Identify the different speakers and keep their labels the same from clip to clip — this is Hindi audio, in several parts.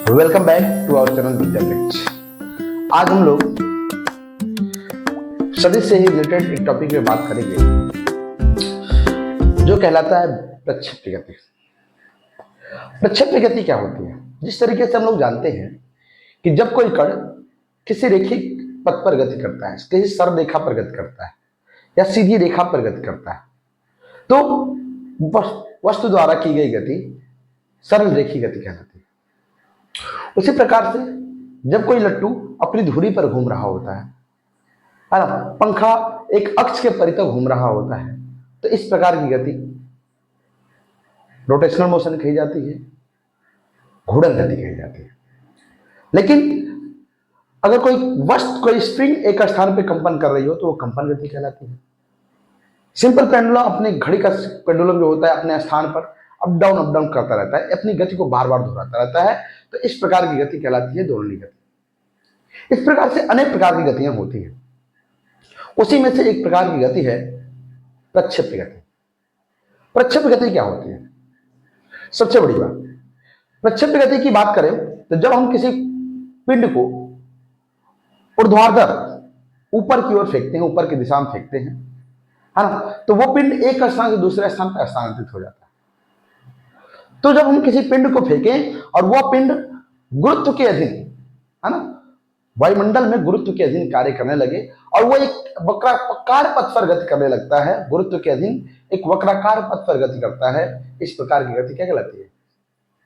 Speaker 1: Welcome back to our channel Vidya bridge. आज हम लोग सदिश से ही रिलेटेड एक टॉपिक पे बात करेंगे जो कहलाता है प्रक्षेप्य गति। प्रक्षेप्य गति क्या होती है? जिस तरीके से हम लोग जानते हैं कि जब कोई कण किसी रेखिक पथ पर गति करता है, किसी सरल रेखा पर गति करता है या सीधी रेखा पर गति करता है, तो वस्तु द्वारा की गई गति सरल रेखीय गति कहलाती है। उसी प्रकार से जब कोई लट्टू अपनी धुरी पर घूम रहा होता है ना, पंखा एक अक्ष के परितः घूम रहा होता है, तो इस प्रकार की गति रोटेशनल मोशन कही जाती है, घूर्णन गति कही जाती है। लेकिन अगर कोई स्प्रिंग एक स्थान पर कंपन कर रही हो तो वो कंपन गति कहलाती है। सिंपल पेंडुलम अपने घड़ी का पेंडुलम जो होता है अपने स्थान पर अप डाउन करता रहता है, अपनी गति को बार बार दोहराता रहता है, तो इस प्रकार की गति कहलाती है दोलनी गति। इस प्रकार से अनेक प्रकार की गतियां होती हैं। उसी में से एक प्रकार की गति है प्रक्षेप्य गति। प्रक्षेप्य गति क्या होती है? सबसे बड़ी बात, प्रक्षेप्य गति की बात करें तो जब हम किसी पिंड को ऊर्ध्वाधर ऊपर की ओर फेंकते हैं, ऊपर की दिशा में फेंकते हैं, है ना, तो वो पिंड एक स्थान से दूसरे स्थान पर स्थानांतरित हो जाता है। तो जब हम किसी पिंड को फेंकें और वह पिंड गुरुत्व के अधीन, है ना, वायुमंडल में गुरुत्व के अधीन कार्य करने लगे और वो एक वक्राकार पथ पर गति करने लगता है, गुरुत्व के अधीन एक वक्राकार पथ पर गति करता है, इस प्रकार की गति क्या कहलाती है?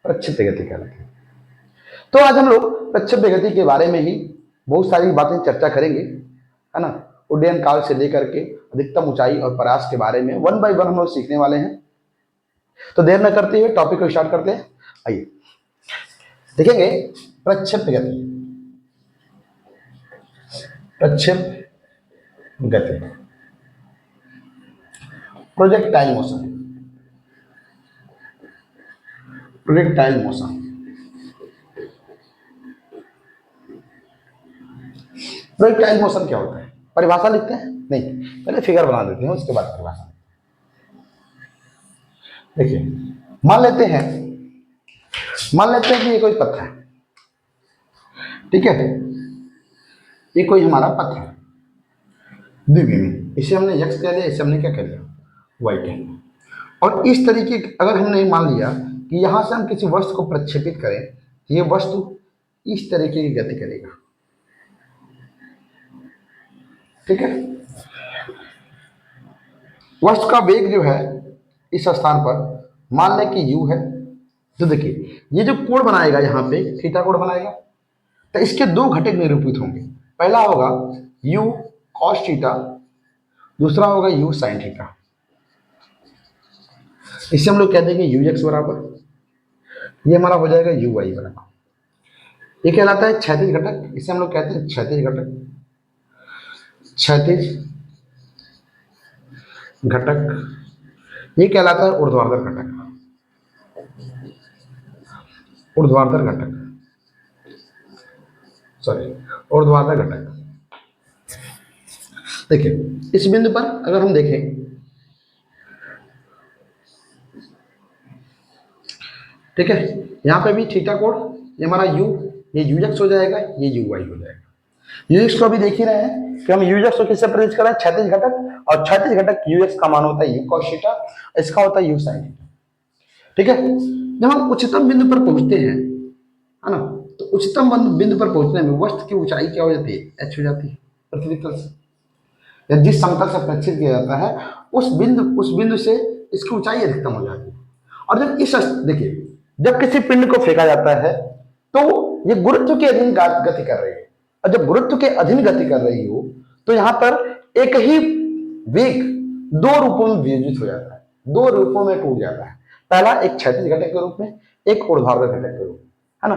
Speaker 1: प्रक्षेप्य गति कहलाती है। तो आज हम लोग प्रक्षेप्य गति के बारे में ही बहुत सारी बातें चर्चा करेंगे, है ना, उड्डयन काल से लेकर के अधिकतम ऊंचाई और परास के बारे में 1 बाय 1 हम लोग सीखने वाले हैं। तो देर न करते हुए टॉपिक को स्टार्ट करते हैं। आइए देखेंगे प्रक्षेप्य गति। प्रक्षेप्य गति, projectile motion. Projectile motion, projectile motion क्या होता है? परिभाषा लिखते हैं? नहीं, पहले फिगर बना देते हैं, उसके बाद परिभाषा। देखिए, मान लेते हैं कि ये कोई पथ है, ठीक है, ये कोई हमारा पथ है द्विविमीय। इसे हमने x कह लिया, इसे हमने क्या कह लिया? y कह लिया। और इस तरीके अगर हमने मान लिया कि यहां से हम किसी वस्तु को प्रक्षेपित करें, ये वस्तु इस तरीके की गति करेगा, ठीक है। वस्तु का वेग जो है इस स्थान पर मान लें कि u है, तो देखिए ये जो कोण बनाएगा यहाँ पे थीटा कोण बनाएगा, तो इसके दो घटक निरूपित होंगे। पहला होगा u cos थीटा, दूसरा होगा u sin थीटा। इससे हम लोग कह देंगे ux बराबर, ये हमारा हो जाएगा uy बराबर। ये कहलाता है क्षैतिज घटक, इसे हम लोग कहते हैं क्षैतिज घटक। क्षैतिज घटक ये कहलाता है ऊर्ध्वाधर घटक। ऊर्ध्वाधर घटक, सॉरी, ऊर्ध्वाधर घटक। देखिए इस बिंदु पर अगर हम देखें, ठीक है, यहां पे भी थीटा कोण, ये हमारा u, ये ux हो जाएगा, ये uy हो जाएगा। ux को अभी देख ही रहे हैं कि हम ux को किससे प्रस्तुत कर रहे हैं? क्षैतिज घटक, और क्षैतिज घटक ux का मान होता है u cos थीटा, इसका होता है u sin थीटा, ठीक है। जब हम उच्चतम बिंदु पर पहुंचते हैं, है ना, तो उच्चतम बिंदु पर पहुंचने में वस्तु की ऊंचाई क्या हो जाती है? h हो जाती है पृथ्वी तल से, या जिस समतल से प्रक्षेपित किया जाता है उस बिंदु से इसकी ऊंचाई अधिकतम हो जाती है। और जब देखिए, जब किसी पिंड को फेंका जाता है तो ये गुरुत्व के अधीन गति कर रही है, और जब गुरुत्व के अधीन गति कर रही हो तो यहां पर एक ही वेग दो रूपों में विभाजित हो जाता है, दो रूपों में टूट जाता है। पहला एक क्षैतिज घटक के रूप में, एक ऊर्ध्वाधर घटक के रूप में, है ना।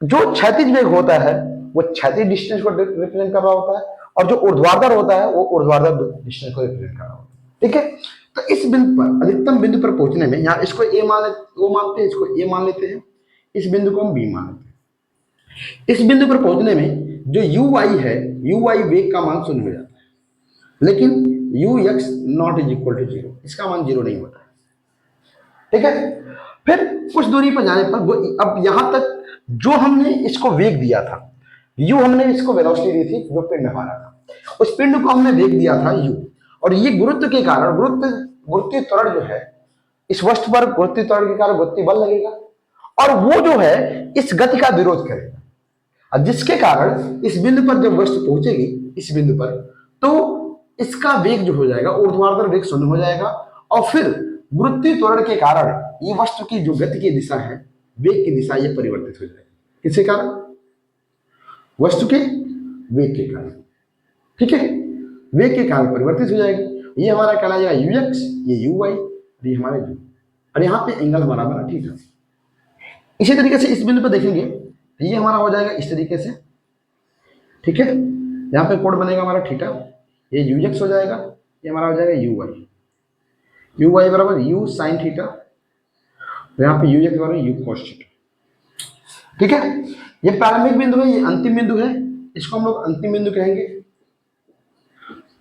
Speaker 1: जो क्षैतिज वेग होता है वो क्षैतिज डिस्टेंस को रिप्रेजेंट कर रहा होता है, और जो ऊर्ध्वाधर होता है वो ऊर्ध्वाधर डिस्टेंस को रिप्रेजेंट कर रहा होता है, ठीक है। तो इस बिंदु पर, अधिकतम बिंदु पर पहुंचने में, यहाँ इसको a मानते हैं, इसको a मान लेते हैं, इस बिंदु को हम b मान लेते हैं। इस बिंदु पर पहुंचने में जो uy है, uy वेग का मान 0 हो जाता है, लेकिन ux not is equal to 0, इसका मान 0 नहीं होता है, ठीक है। फिर कुछ दूरी पर जाने पर वो अब यहां तक जो हमने इसको वेग दिया था u, हमने इसको वेलोसिटी दी थी जो पिंड हमारा था, उस पिंड को हमने वेग दिया था u, और ये गुरुत्व के कारण गुरुत्वीय त्वरण जो है, इस वस्तु पर गुरुत्वीय त्वरण के कारण गुरुत्वीय बल लगेगा और वो जो है इस गति का विरोध करेगा, और जिसके कारण इस बिंदु पर जब वस्तु पहुंचेगी इस बिंदु पर, तो इसका वेग जो हो जाएगा ऊर्ध्वाधर वेग शून्य हो जाएगा, और फिर गुरुत्वीय त्वरण के कारण ये वस्तु की जो गति की दिशा है, वेग की दिशा, ये परिवर्तित हो जाएगी। किसके कारण? वस्तु के वेग के कारण। ठीक है, वेग के कारण परिवर्तित हो जाएगी। ये हमारा कहलाएगा ux, ये uy, ये हमारा u, और यहाँ पे एंगल हमारा बना थीटा। इसी तरीके से इस बिंदु पर देखेंगे, ये हमारा हो जाएगा इस तरीके से। ठीक है, यहाँ पे कोण बनेगा हमारा थीटा, ये ux हो जाएगा, ये हमारा हो जाएगा uy बराबर u साइन थीटा, तो यहाँ पे ux बराबर u cos थीटा। ठीक है, ये प्रारंभिक बिंदु है, ये अंतिम बिंदु है, इसको हम लोग अंतिम बिंदु कहेंगे।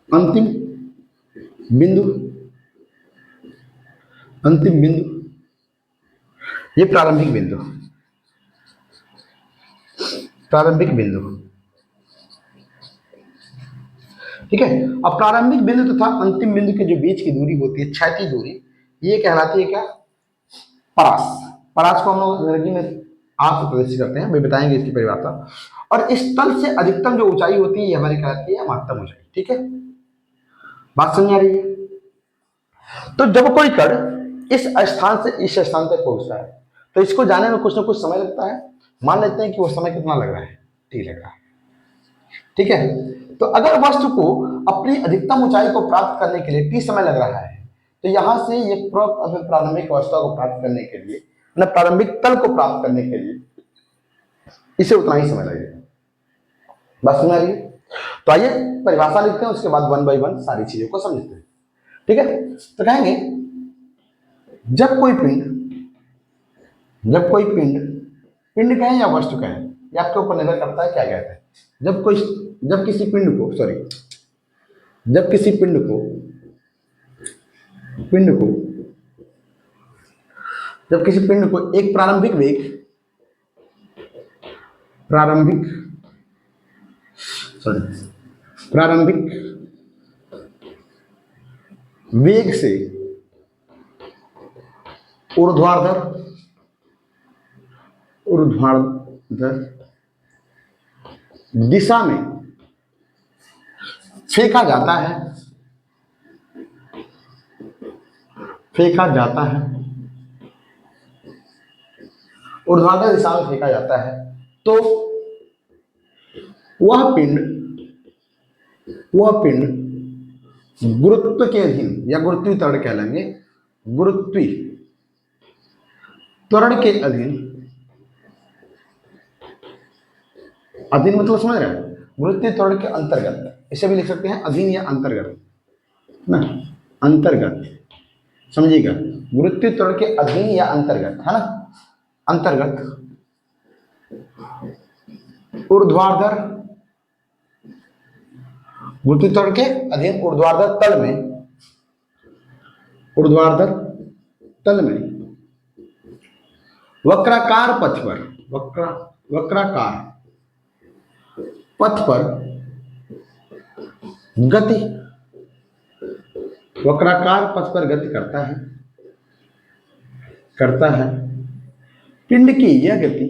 Speaker 1: अंतिम बिंदु, अंतिम बिंदु, ये प्रारंभिक बिंदु, प्रारंभिक बिंदु। ठीक है, अब प्रारंभिक बिंदु तथा अंतिम बिंदु के जो बीच की दूरी होती है, क्षैतिज दूरी, ये कहलाती है क्या? परास। परास को हम लोग अंग्रेजी में आप प्रदर्शित करते हैं, भाई बताएंगे इसकी परिभाषा। और इस तल से अधिकतम जो ऊंचाई होती है, ये हमारी कहलाती है महत्तम ऊंचाई। ठीक है, बात समझ आ रही है? तो जब कोई कण इस स्थान से इस स्थान तक पहुंचता है, तो इसको जाने में कुछ ना कुछ समय लगता है। मान लेते हैं कि वो समय कितना लग रहा है? t लग रहा है। ठीक है, तो अगर वस्तु को अपनी अधिकतम ऊंचाई को प्राप्त करने के लिए t समय लग रहा है, तो यहां से ये प्रारंभिक अवस्था को प्राप्त करने के लिए, मतलब प्रारंभिक तल को प्राप्त करने के लिए इसे उतना ही समय लगेगा। बात समझ आ रही है? तो आइए परिभाषा लिखते हैं, उसके बाद 1 by 1 सारी चीजों को समझते हैं। ठीक है, तो कहेंगे जब कोई पिंड कहें या वस्तु कहें, ये आपके ऊपर निर्भर करता है क्या कहते हैं। जब किसी पिंड को एक प्रारंभिक वेग से ऊर्ध्वाधर दिशा में फेंका जाता है, ऊर्ध्वाधर दिशा में फेंका जाता है, तो वह पिंड गुरुत्व के अधीन या गुरुत्वीय त्वरण कह लेंगे, गुरुत्वीय त्वरण के अधीन मतलब समझ रहे हैं, गुरुत्वीय त्वरण के अंतर्गत, इसे भी लिख सकते हैं अधीन या अंतर्गत ना, अंतर्गत समझिएगा, गुरुत्वीय त्वरण के अधीन या अंतर्गत है ना, अंतर्गत ऊर्ध्वाधर, गुरुत्वीय त्वरण के अधीन ऊर्ध्वाधर तल में वक्राकार पथ पर गति करता है। पिंड की यह गति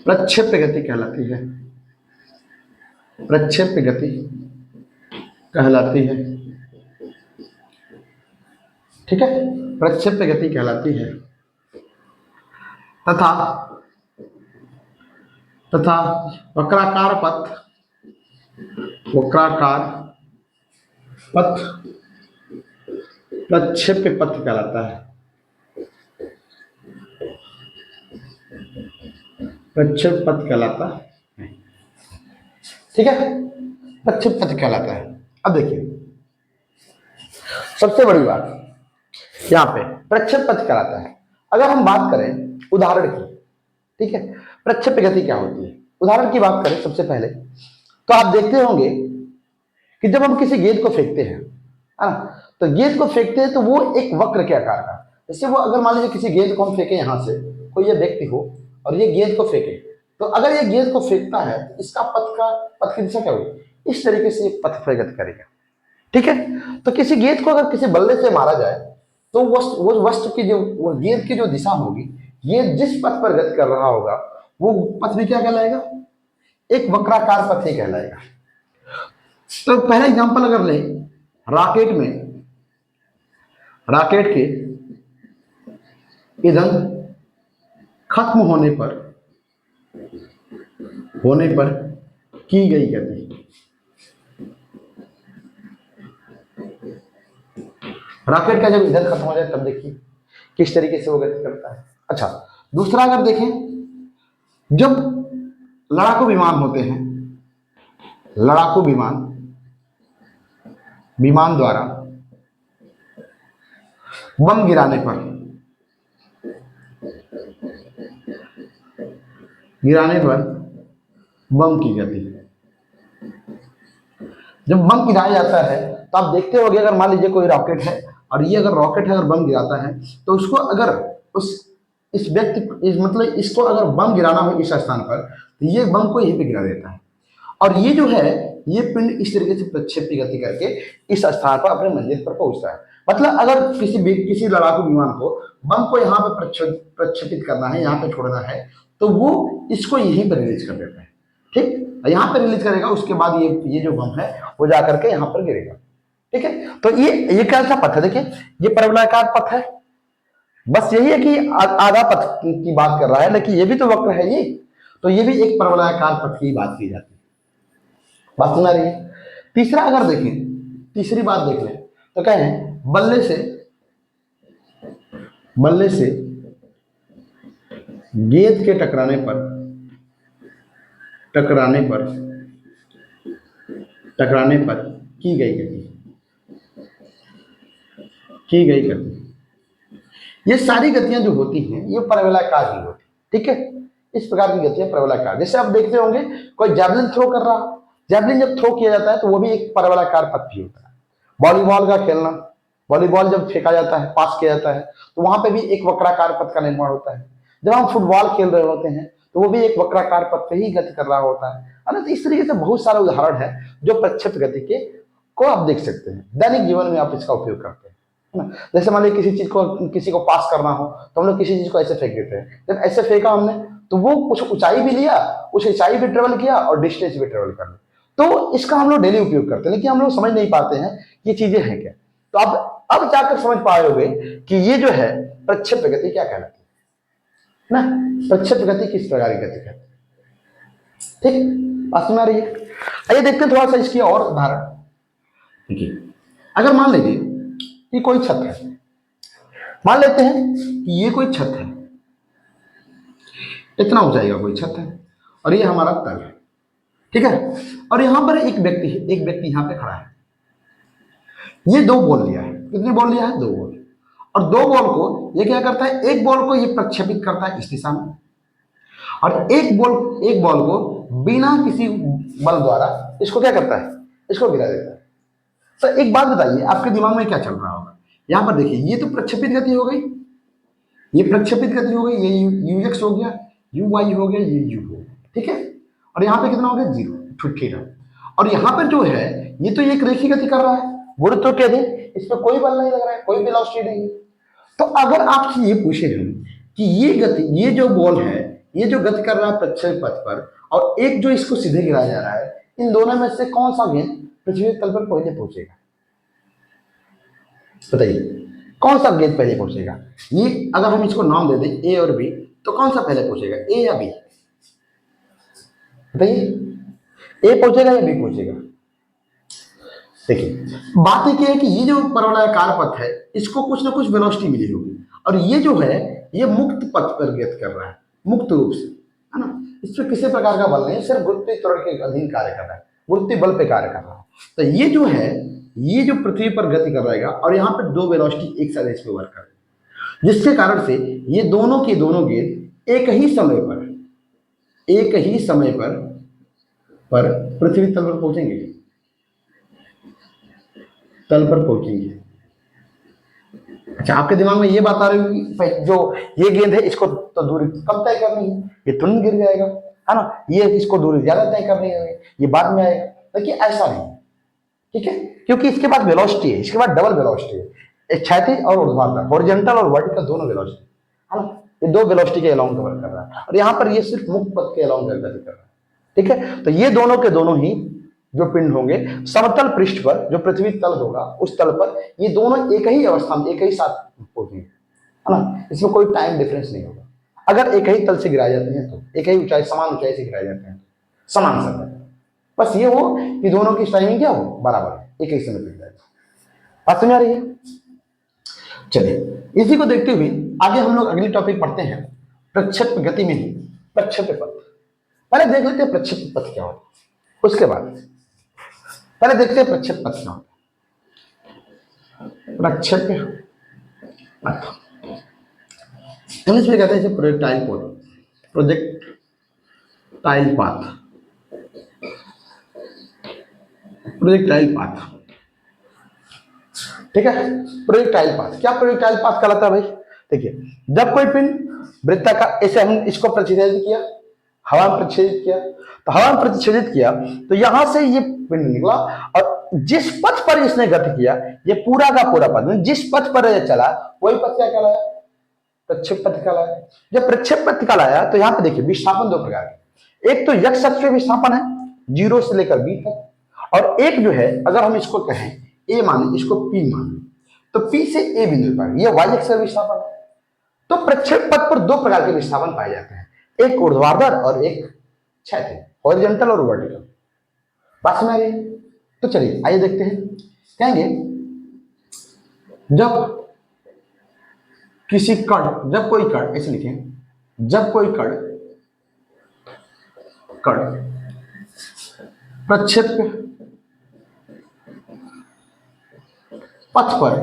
Speaker 1: प्रक्षेप्य गति कहलाती है। ठीक है, प्रक्षेप्य गति कहलाती है। तथा वक्राकार पथ प्रक्षेप्य पथ कहलाता है। प्रक्षेप पथ कहलाता है। ठीक है, प्रक्षेप पथ कहलाता है। अब देखिए सबसे बड़ी बात यहाँ पे प्रक्षेप पथ कहलाता है। अगर हम बात करें उदाहरण की, ठीक है, प्रक्षेप्य गति क्या होती है, उदाहरण की बात करें सबसे पहले, तो आप देखते होंगे कि जब हम किसी गेंद को फेंकते हैं है ना। तो गेंद को फेंकते हैं तो वो एक वक्र के आकार का, जैसे वो अगर मान लीजिए किसी गेंद को हम फेंके यहाँ से, कोई ये व्यक्ति हो और ये गेंद को फेंके, तो अगर ये गेंद को फेंकता है तो इसका पथ की दिशा क्या होगी, इस तरीके से पथ प्रगति करेगा। ठीक है, तो किसी गेंद को अगर किसी बल्ले से मारा जाए तो वो वस्तु की जो वो गेंद की जो दिशा होगी, ये जिस पथ पर गति कर रहा होगा वो पथ भी क्या कहलाएगा, एक वक्राकार पथ ही कहलाएगा। तो पहला एग्जांपल अगर ले, रॉकेट में, रॉकेट के ईंधन खत्म होने पर की गई गति, रॉकेट का जब ईंधन खत्म हो जाए तब देखिए किस तरीके से वो गति करता है। अच्छा, दूसरा अगर देखें, जब लड़ाकू विमान होते हैं, लड़ाकू विमान द्वारा बम गिराने पर बम की गति, जब बम गिराया जाता है तो आप देखते होंगे, अगर मान लीजिए कोई रॉकेट है और ये अगर रॉकेट है अगर बम गिराता है तो उसको अगर इस व्यक्ति मतलब इसको अगर बम गिराना हो इस स्थान पर तो ये बम को यहीं पे गिरा देता है, और ये जो है ये पिंड इस तरीके से प्रक्षेप की गति करके इस स्थान पर अपने मंजिल पर पहुंचता है। मतलब अगर किसी लड़ाकू विमान को बम को यहाँ पे प्रक्षेपित करना है, यहाँ पे छोड़ना है, तो वो इसको यहीं पर रिलीज कर देता है। ठीक, यहाँ पर रिलीज करेगा, उसके बाद ये जो बम है वो जाकर के यहाँ पर गिरेगा। ठीक है, तो ये क्या सा पथ है, देखिए ये परवलयाकार पथ है, बस यही है कि आधा पथ की बात कर रहा है, लेकिन ये भी तो वक्र है ये, तो ये भी एक परवलयाकार पथ की बात की जाती है। बात सुना रही है। तीसरा अगर देखें, तीसरी बात देख लें तो क्या है, बल्ले से गेंद के टकराने पर की गई गति, ये सारी गतियां जो होती हैं ये परवलयाकार ही होती। ठीक है, इस प्रकार की गतियां परवलयाकार। जैसे आप देखते होंगे कोई जैवलिन थ्रो कर रहा, जैवलिन जब थ्रो किया जाता है तो वो भी एक परवलयाकार पथ भी होता है। वॉलीबॉल का खेलना, वॉलीबॉल जब फेंका जाता है, पास किया जाता है, तो वहां पे भी एक वक्राकार पथ का निर्माण होता है। जब हम फुटबॉल खेल रहे होते हैं तो वो भी एक वक्राकार पथ पे ही गति कर रहा होता है ना। तो इस तरीके से बहुत सारे उदाहरण है जो प्रक्षेप गति के को आप देख सकते हैं, दैनिक जीवन में आप इसका उपयोग करते हैं, है ना। जैसे मान लीजिए किसी को पास करना हो तो हम लोग किसी चीज को ऐसे फेंक देते हैं, जब ऐसे फेंका हमने तो वो कुछ ऊंचाई भी लिया, उस ऊंचाई भी ट्रेवल किया और डिस्टेंस भी ट्रेवल कर ली, तो इसका हम लोग डेली उपयोग करते हैं, लेकिन हम लोग समझ नहीं पाते हैं ये चीजें हैं क्या। तो अब जाकर समझ पाओगे कि ये जो है प्रक्षेप गति क्या कहलाती है ना, प्रक्षेप गति किस प्रकार की गति कहते हैं। ठीक, बात सुना रही है। आइए देखते हैं थोड़ा सा इसकी और उदाहरण। देखिए, अगर मान लीजिए कि कोई छत है, मान लेते हैं कि ये कोई छत है, इतना ऊंचाई का कोई छत है और ये हमारा तल है। ठीक है, और यहां पर एक व्यक्ति यहां पे खड़ा है, ये 2 बॉल लिया है, कितने बॉल लिया है, 2 बॉल, और 2 बॉल को ये क्या करता है, एक बॉल को ये प्रक्षेपित करता है इस दिशा में, और एक बॉल को बिना किसी बल द्वारा इसको क्या करता है, इसको गिरा देता है। तो एक बात बताइए, आपके दिमाग में क्या चल रहा होगा, यहां पर देखिए ये तो प्रक्षेपित गति हो गई, ये प्रक्षेपित गति हो गई, ये ux हो गया, uy हो गया, ये u हो गया। ठीक है, और यहाँ पे कितना हो गया, 0 थीटा, और यहाँ पर जो है ये तो एक रेखीय गति कर रहा है, गुरुत्व के अधीन, इस पर कोई बल नहीं लग रहा है, कोई वेलोसिटी नहीं है। तो अगर आपसे ये पूछे हम कि ये जो बॉल है ये जो गति कर रहा है प्रक्षेप पथ पर, और एक जो इसको सीधे गिराया जा रहा है, इन दोनों में से कौन सा गेंद पृथ्वी तल पर पहले पहुंचेगा, बताइए कौन सा गेंद पहले पहुंचेगा। ये अगर हम इसको नाम दे दें ए और बी, तो कौन सा पहले पहुंचेगा, ए या बी, बताइए, ए पहुंचेगा या बी पहुंचेगा। देखिए, बात एक है कि ये जो परवलयाकार पथ है इसको कुछ ना कुछ वेलोसिटी मिली होगी, और ये जो है ये मुक्त पथ पर गति कर रहा है, मुक्त रूप से, है ना, इस पर किसी प्रकार का बल नहीं, सिर्फ गुरुत्वीय त्वरण के अधीन कार्य कर रहा है, गुरुत्वीय बल पे कार्य कर रहा है। तो ये जो है ये जो पृथ्वी पर गति कर रहेगा, और यहाँ पर 2 वेलोसिटी एक साथ इस पे वर्क कर रही है, जिसके कारण से ये दोनों की दोनों गेंद एक ही समय पर पृथ्वी तल पर पहुंचेंगे। तल पर पहुंचेंगे। अच्छा, आपके दिमाग में ये बात आ रही होगी जो ये गेंद है इसको तो दूरी कम तय करनी है, ये तुरंत गिर जाएगा, है ना, ये इसको दूरी ज्यादा तय करनी है, ये बाद में आएगा। देखिए ऐसा नहीं, ठीक है, क्योंकि इसके बाद वेलोसिटी है, इसके बाद डबल वेलोसिटी है, एक क्षैतिज और ऊर्ध्वाधर, हॉरिजॉन्टल और वर्टिकल दोनों वेलोसिटी, है ना, ये दो वेलोसिटी के अलाउंग कवर कर रहा है, और यहाँ पर ये सिर्फ मुक्त पथ के अलाउंग कर रहा है। ठीक है, तो ये दोनों के दोनों ही जो पिंड होंगे समतल पृष्ठ पर, जो पृथ्वी तल होगा उस तल पर, ये दोनों एक ही अवस्था में एक ही साथ पहुंचेंगे, है ना, इसमें कोई टाइम डिफरेंस नहीं होगा। अगर एक ही तल से गिराए जाते हैं तो एक ही ऊंचाई, समान ऊंचाई से गिराए जाते हैं, समान समय, बस ये हो कि दोनों की टाइमिंग क्या हो, बराबर है, एक ही समय पे गिराए। बात समझ आ रही है? चलिए इसी को देखते हुए आगे हम लोग अगली टॉपिक पढ़ते हैं, प्रक्षेप गति में ही प्रक्षेप पथ। पहले देख लेते हैं प्रक्षेप पथ क्या होता है, उसके बाद पहले देखते हैं प्रक्षेप पथ क्या होता है। प्रक्षेप पथ इंग्लिश में कहते हैं प्रोजेक्टाइल पथ, प्रोजेक्टाइल पाथ, प्रोजेक्टाइल पाथ। ठीक है, प्रोजेक्टाइल पाथ, क्या प्रोजेक्टाइल पाथ कहलाता है भाई? देखिए, जब कोई पिंड वृत्ताकार, ऐसे हम इसको प्रतिच्छेदित किया, हवा में प्रतिच्छेदित किया, तो हवा में प्रतिच्छेदित किया तो यहां से ये पिंड निकला, और जिस पथ पर इसने गति किया, ये पूरा का पूरा पथ, जिस पथ पर ये चला वही पथ क्या कहलाया? प्रक्षेप पथ कहलाया। जब प्रक्षेप पथ कहलाया तो यहाँ पे देखिए विस्थापन दो प्रकार के, एक तो x अक्ष पे विस्थापन है 0 से लेकर b तक, और एक जो है अगर हम इसको कहें a माने, इसको p माने, तो p से a बिंदु पर ये y अक्ष विस्थापन है। तो प्रक्षेप पथ पर दो प्रकार के विस्थापन पाए जाते हैं, एक ऊर्ध्वाधर और एक क्षैतिज, हॉरिजॉन्टल और वर्टिकल। बात समझ आ रही है? तो चलिए आइए देखते हैं। कहेंगे जब किसी कण, जब कोई कण, ऐसे लिखें, जब कोई कण प्रक्षेप पथ पर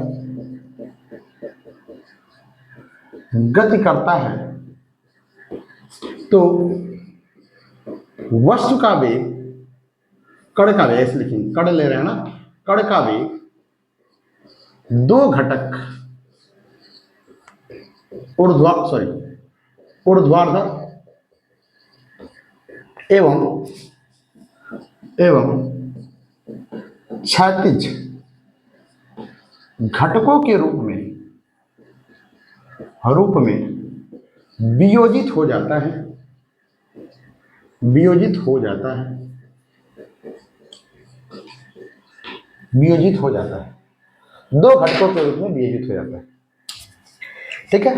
Speaker 1: गति करता है तो वस्तु का वेग, कण का वेग, ऐसे लिखेंगे, कण ले रहे हैं ना, कण का वेग दो घटक ऊर्ध्वाधर एवं क्षैतिज घटकों के रूप में वियोजित हो जाता है, वियोजित हो जाता है, दो घटकों के रूप में वियोजित हो जाता है। ठीक है,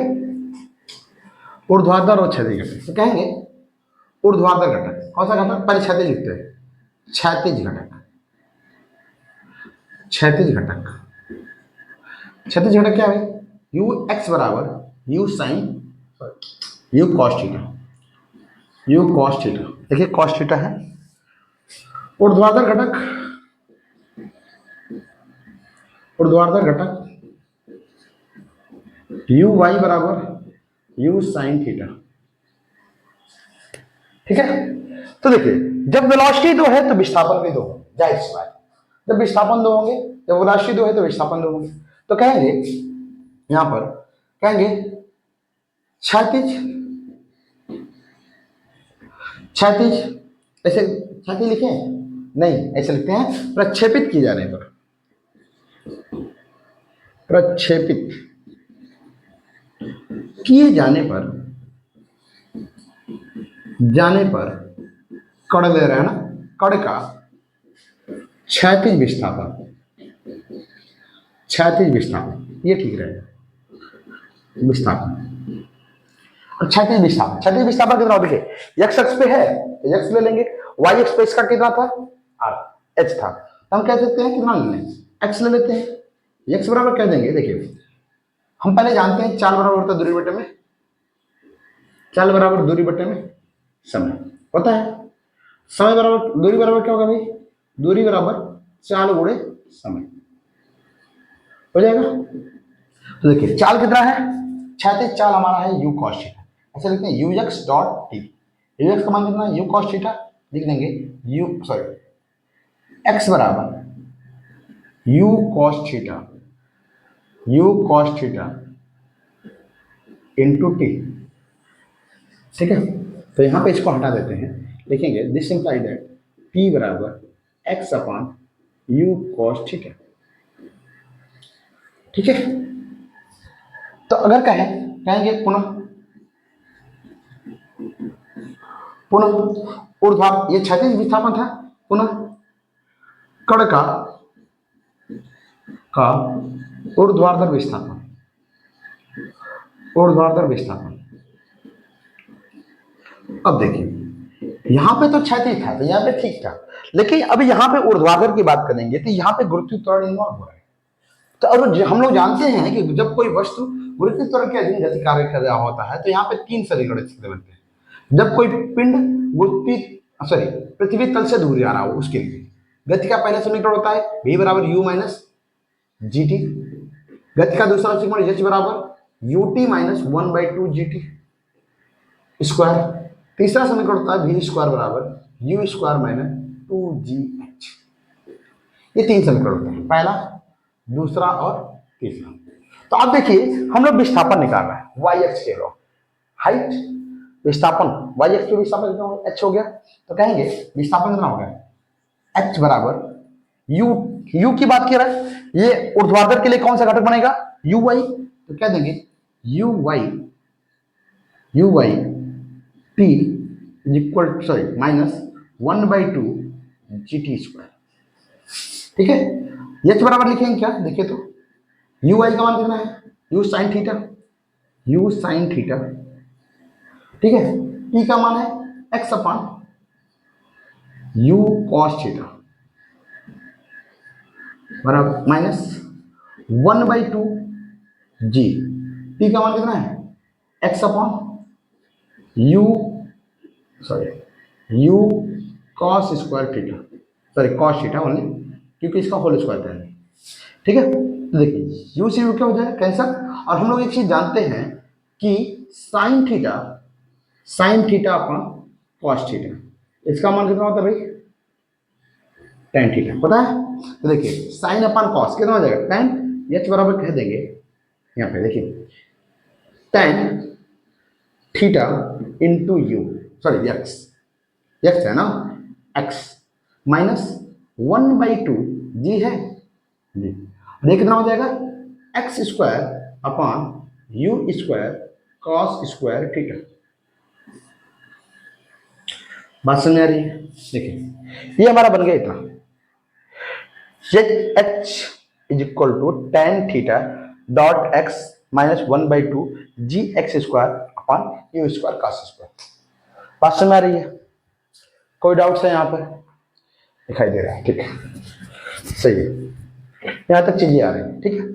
Speaker 1: ऊर्ध्वाधर और क्षैतिज घटक। तो कहेंगे ऊर्ध्वाधर घटक कौन सा घटक? पहले क्षैतिज लिखते हैं, क्षैतिज घटक, क्षैतिज घटक, क्षैतिज घटक क्या है? यू एक्स बराबर U sine U cos theta, U cos theta, देखिए कॉस थीटा है। ऊर्ध्वाधर घटक, ऊर्ध्वाधर घटक यू वाई बराबर यू साइन थीटा। ठीक है, तो देखिए जब वेलोसिटी दो है तो विस्थापन भी दो होंगे, जाहिर सी बात। जब विस्थापन दो होंगे, जब वेलोसिटी दो है तो विस्थापन दो होंगे। तो कहेंगे यहां पर, कहेंगे क्षैतिज, क्षैतिज, ऐसे क्षैतिज लिखे नहीं, ऐसे लिखते हैं प्रक्षेपित किए जाने पर, प्रक्षेपित किए जाने पर कण ले रहे हैं ना, कण का क्षैतिज विस्थापन, क्षैतिज विस्थापन, ये ठीक रहेगा, विस्थापन और क्षैतिज विस्थापन। क्षैतिज विस्थापन कितना? देखिए x अक्ष पे है तो x ले लेंगे, y अक्ष पे इसका कितना था? r h था, तो हम कह सकते हैं कितना ले लें? x ले लेते हैं। x बराबर कह देंगे, देखिए हम पहले जानते हैं चाल बराबर होता है दूरी बटे में, चाल बराबर दूरी बटे में समय होता है। समय बराबर दूरी बराबर क्या होगा भाई? दूरी बराबर चाल गुणे समय हो जाएगा। तो देखिए चाल कितना है? क्षैतिज चाल हमारा है u cos थीटा, ऐसे लिखते हैं ux डॉट t, ux का मान कितना है? u cos थीटा, लिख देंगे x बराबर you cos theta, U cos theta into T. ठीक है, तो यहां पे इसको हटा देते हैं, लिखेंगे दिस इंप्लाई दैट पी बराबर x upon you cos theta. ठीक है, तो अगर कहेंगे पुनः ऊर्ध्वाधर, ये क्षैतिज विस्थापन था, पुनः कण का ऊर्ध्वाधर विस्थापन, ऊर्ध्वाधर विस्थापन। अब देखिए यहां पे तो क्षैतिज था, तो यहां पे ठीक था, लेकिन अब यहां पे ऊर्ध्वाधर की बात करेंगे तो यहां पे गुरुत्वीय त्वरण इन्वॉल्व हो रहा है। तो अब हम लोग जानते हैं कि जब कोई वस्तु गुरुत्वीय त्वरण के अधीन गति कार्य कर रहा होता है तो यहाँ पे 3 समीकरण बनते हैं। जब कोई पिंड पृथ्वी तल से दूर जा रहा हो उसके लिए गति का पहला समीकरण होता है v बराबर u माइनस जी टी। गति का दूसरा समीकरण h बराबर ut माइनस 1/2 GT स्क्वायर। तीसरा समीकरण होता है v स्क्वायर बराबर u स्क्वायर माइनस 2gh। ये 3 समीकरण होते हैं, पहला, दूसरा और तीसरा। तो आप देखिए हम लोग विस्थापन निकाल रहे हैं वाई एक्स के लोग, हाइट विस्थापन वाई एक्स पे विस्थापन कितना एच हो गया, तो कहेंगे विस्थापन कितना हो गया एच बराबर यू, यू की बात कर रहा है, ये ऊर्ध्वाधर के लिए कौन सा घटक बनेगा यू वाई, तो क्या देंगे U Y T equal minus 1/2 GT square. ठीक है, एच बराबर लिखेंगे क्या, देखिए तो यू आई का मान कितना है you sine theta, you sine theta. ठीक है, टी का मान है x upon you cos theta बराबर माइनस 1/2 जी। टी का मान कितना है x upon you cos square theta, cos theta only, क्योंकि इसका होल स्क्वायर करेंगे। ठीक है, तो देखिए यू से यू क्या हो जाए कैंसर। और हम लोग एक चीज जानते हैं कि sine theta upon cos theta, इसका मान कितना होता है भाई tan थीटा, पता है। तो देखिए साइन अपॉन कॉस कितना हो जाएगा tan, एच बराबर कह देंगे यहाँ पे, देखिए tan theta into you x है ना, एक्स माइनस 1/2 जी है जी, ये कितना हो जाएगा x square upon U square cos square theta. बात समझ आ रही है, देखिए ये हमारा बन गया इतना, H is equal to tan theta dot X minus 1/2 G X square upon U square cos square. बात समझ आ रही है, कोई डाउट्स है यहाँ पर, दिखाई दे रहा है, ठीक है सही है, यहाँ तक चीजें आ रही है। ठीक है,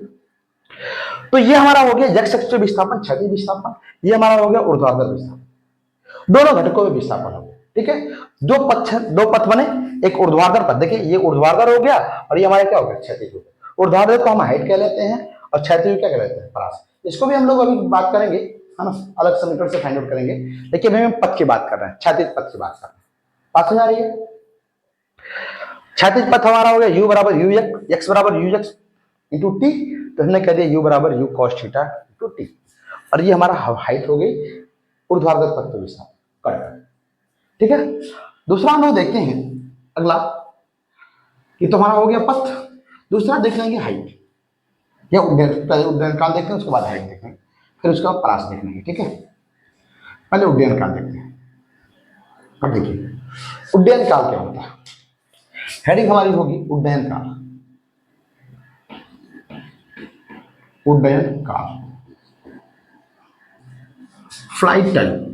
Speaker 1: तो ये हमारा हो गया यक्ष अक्ष पे विस्थापन, क्षैतिज विस्थापन, ये हमारा हो गया ऊर्ध्वाधर विस्थापन, दोनों घटकों में विस्थापन हो गया। ठीक है, दो पथ बने, एक ऊर्ध्वाधर पथ, देखिए ये ऊर्ध्वाधर हो गया और ये हमारा क्या हो गया क्षैतिज हो गया। ऊर्ध्वाधर को हम हाइट कह लेते हैं और क्षैतिज क्या कहते हैं परास। इसको भी हम लोग अभी बात करेंगे, है ना, अलग समीकरण से फाइंड आउट करेंगे, लेकिन अभी हम पथ की बात कर रहे हैं, क्षैतिज पथ की बात कर रहे हैं। बात समझ आ रही है, क्षैतिज पथ हमारा हो गया u बराबर यू एक्स बराबर यू एक्स इंटू टी, तो हमने कह दिया u बराबर you cos theta into T, और ये हमारा हाइट हो गई ऊर्ध्वाधर पथ पे विस्थापन। ठीक है, दूसरा हम लोग देखते हैं अगला, ये तो हमारा हो गया पथ, दूसरा देख लेंगे हाइट या पहले उड्डयन काल देखते हैं, उसके बाद हाइट देखेंगे, फिर उसका परास देख लेंगे। ठीक है, पहले उड्डयन काल देखते हैं। अब देखिए उड्डयन काल क्या होता है, हेडिंग हमारी होगी उड्डयन काल, उड्डयन काल, flight time,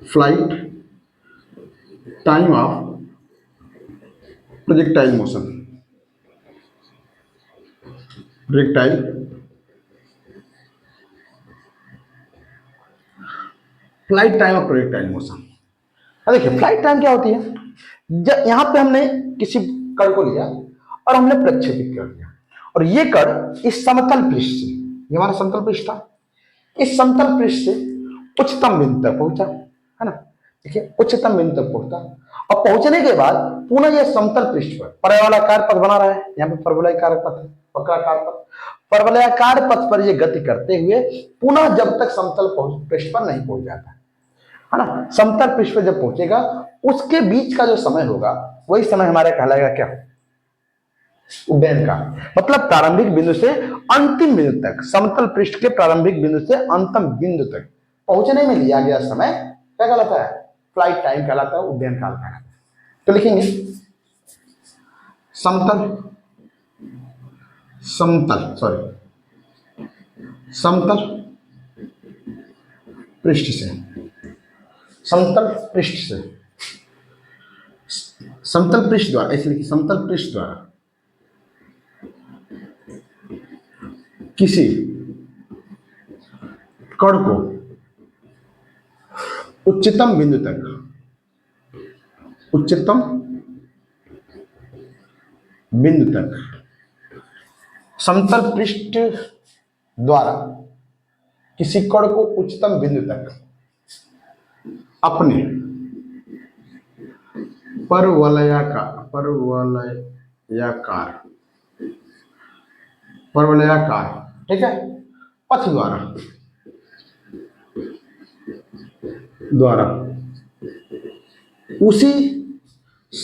Speaker 1: flight time of projectile motion, projectile flight time of projectile motion. देखिए फ्लाइट टाइम क्या होती है, जब यहां पे हमने किसी कण को लिया और हमने प्रक्षेपित कर दिया, और ये कण इस समतल पृष्ठ से, ये हमारा समतल पृष्ठ था, इस समतल पृष्ठ से उच्चतम बिंदु तक पहुंचा, है ना, देखिए उच्चतम बिंदु तक पहुंचता, और पहुंचने के बाद पुनः यह समतल पृष्ठ पर परवलयाकार पथ बना रहा है। यहाँ पे परवलयाकार पथ है, वक्राकार पथ, परवलयाकार पथ पर यह गति करते हुए पुनः जब तक समतल पृष्ठ पर नहीं पहुंच जाता है ना, समतल पृष्ठ पर जब पहुंचेगा उसके बीच का जो समय होगा वही समय हमारा कहलाएगा क्या, उड्डयन काल। मतलब प्रारंभिक बिंदु से अंतिम बिंदु तक, समतल पृष्ठ के प्रारंभिक बिंदु से अंतिम बिंदु तक पहुंचने में लिया गया समय क्या कहलाता है, फ्लाइट टाइम कहलाता है, उड्डयन काल कहलाता है। तो लिखेंगे समतल समतल पृष्ठ से, समतल पृष्ठ से, समतल पृष्ठ द्वारा, ऐसे लिखिए समतल पृष्ठ द्वारा किसी कण को उच्चतम बिंदु तक, उच्चतम बिंदु तक, समतल पृष्ठ द्वारा किसी कण को उच्चतम बिंदु तक अपने परवलयाकार, ठीक है, पथ द्वारा उसी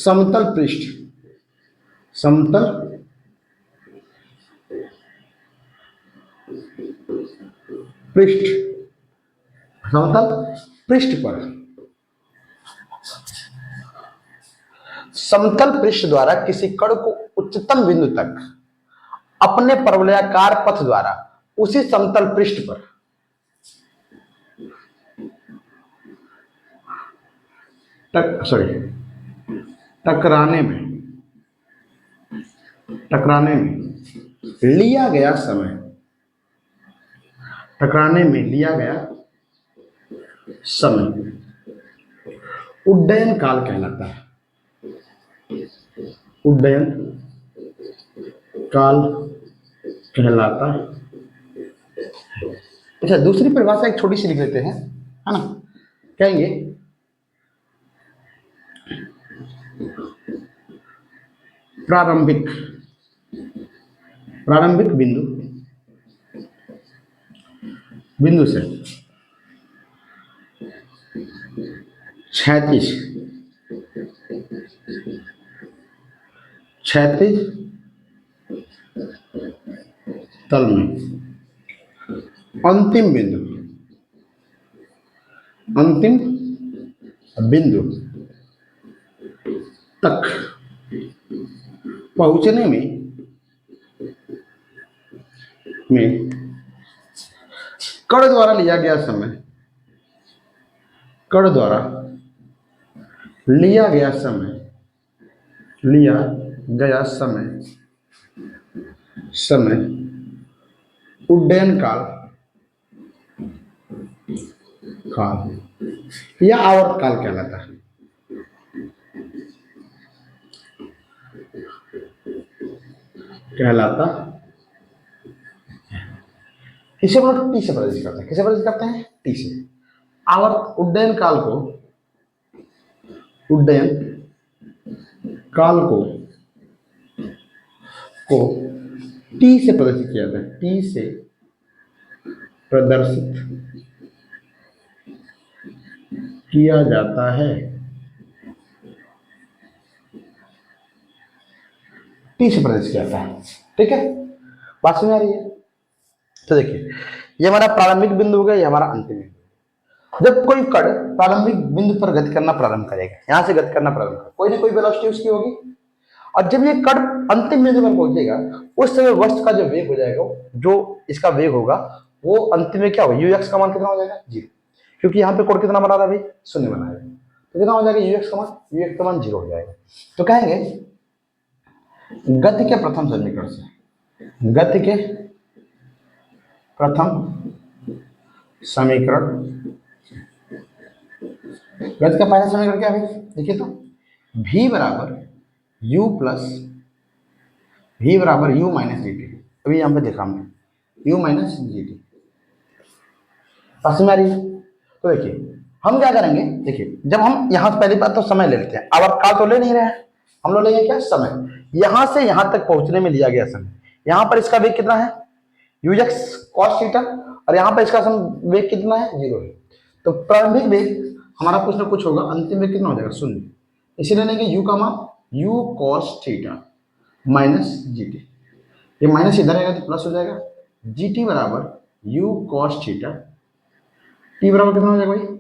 Speaker 1: समतल पृष्ठ, समतल पृष्ठ, समतल पृष्ठ पर, समतल पृष्ठ द्वारा किसी कण को उच्चतम बिंदु तक अपने परवलयाकार पथ द्वारा उसी समतल पृष्ठ पर टकराने में लिया गया समय, टकराने में लिया गया समय उड्डयन काल कहलाता है, उड्डयन काल कहलाता है। अच्छा, दूसरी परिभाषा एक छोटी सी लिख लेते हैं, है ना, कहेंगे प्रारंभिक बिंदु से क्षैतिज तल में अंतिम बिंदु तक पहुंचने में कण द्वारा लिया गया समय, कण द्वारा लिया गया समय उड्डयन काल या आवर्त काल कहलाता है। इसे हम लोग टी से प्रदर्शित करते हैं। किसे प्रदर्शित करते हैं? टी से। आवर्त उड्डयन काल को टी से प्रदर्शित किया जाता है, टी से प्रदर्शित किया जाता है, टी से प्रदर्शित किया जाता है। ठीक है, बात समझ आ रही है? तो देखिए, ये हमारा प्रारंभिक बिंदु हो गया, ये हमारा अंतिम बिंदु। जब कोई कण प्रारंभिक बिंदु पर गति करना प्रारंभ करेगा, यहां से गति करना प्रारंभ करेगा, कोई ना कोई वेलोसिटी उसकी होगी, और जब ये कण अंतिम बिंदु पर पहुंचेगा उस समय वस्तु का जो वेग हो जाएगा, जो इसका वेग होगा, वो अंतिम में क्या होगा, यूएक्स का मान कितना हो जाएगा? 0, क्योंकि यहाँ पे कोण कितना बना रहा है भाई? 0 बना है, तो कितना हो जाएगा यूएक्स का मान 0 हो जाएगा। तो कहेंगे गति के प्रथम समीकरण से, गति के प्रथम समीकरण, गति का पहला समीकरण क्या है भाई? देखिए तो v बराबर u माइनस dt। अभी यहाँ पे देखा हमने u माइनस dt, समझ में आ रही है? तो देखिए हम क्या करेंगे, देखिए जब हम यहाँ से पहली बात तो समय ले लेते हैं, अब आप काल तो ले नहीं रहे हैं, हम लोग लेंगे क्या, समय। यहां से यहां तक पहुंचने में लिया गया समय, यहां पर इसका वेग कितना है, यूएक्स कॉस थीटा, और यहां पर इसका वेग कितना है, 0 है। तो प्रारंभिक वेग हमारा कुछ ना कुछ होगा, अंतिम वेग कितना हो जाएगा, 0। इसीलिए लेंगे यू का मान you cos theta minus G T, ये माइनस इधर आएगा तो प्लस हो जाएगा, जी टी बराबर यू कॉस थीटा, टी बराबर कितना हो जाएगा भाई,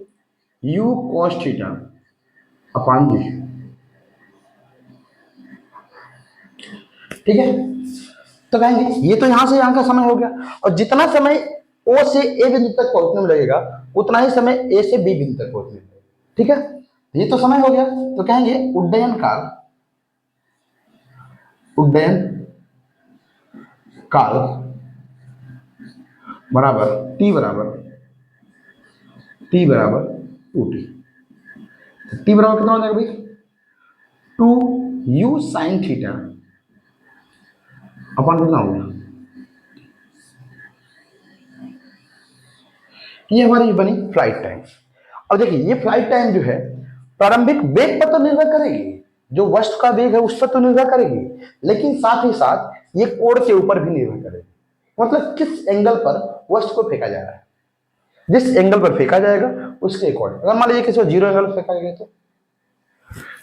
Speaker 1: you cos theta upon G. ठीक है, तो कहेंगे ये तो यहां से यहां का समय हो गया, और जितना समय ओ से ए बिंदु तक पहुंचने में लगेगा उतना ही समय ए से बी बिंदु तक पहुंचने में लगेगा। ठीक है, ये तो समय हो गया, तो कहेंगे उड्डयन काल बराबर टी बराबर 2t। टी बराबर कितना हो जाएगा भाई, 2u साइन थीटा अपन कितना हो गया, ये हमारी बनी फ्लाइट टाइम। अब देखिए ये फ्लाइट टाइम जो है प्रारंभिक वेग पर तो निर्भर करेगी, जो वस्तु का वेग है उस पर तो निर्भर करेगी, लेकिन साथ ही साथ ये कोण के ऊपर भी निर्भर करेगी, मतलब किस एंगल पर वस्तु को फेंका जा रहा है, जिस एंगल पर फेंका जाएगा उसके अकॉर्डिंग। अगर मान लीजिए किसी को 0 एंगल पर फेंका जाए तो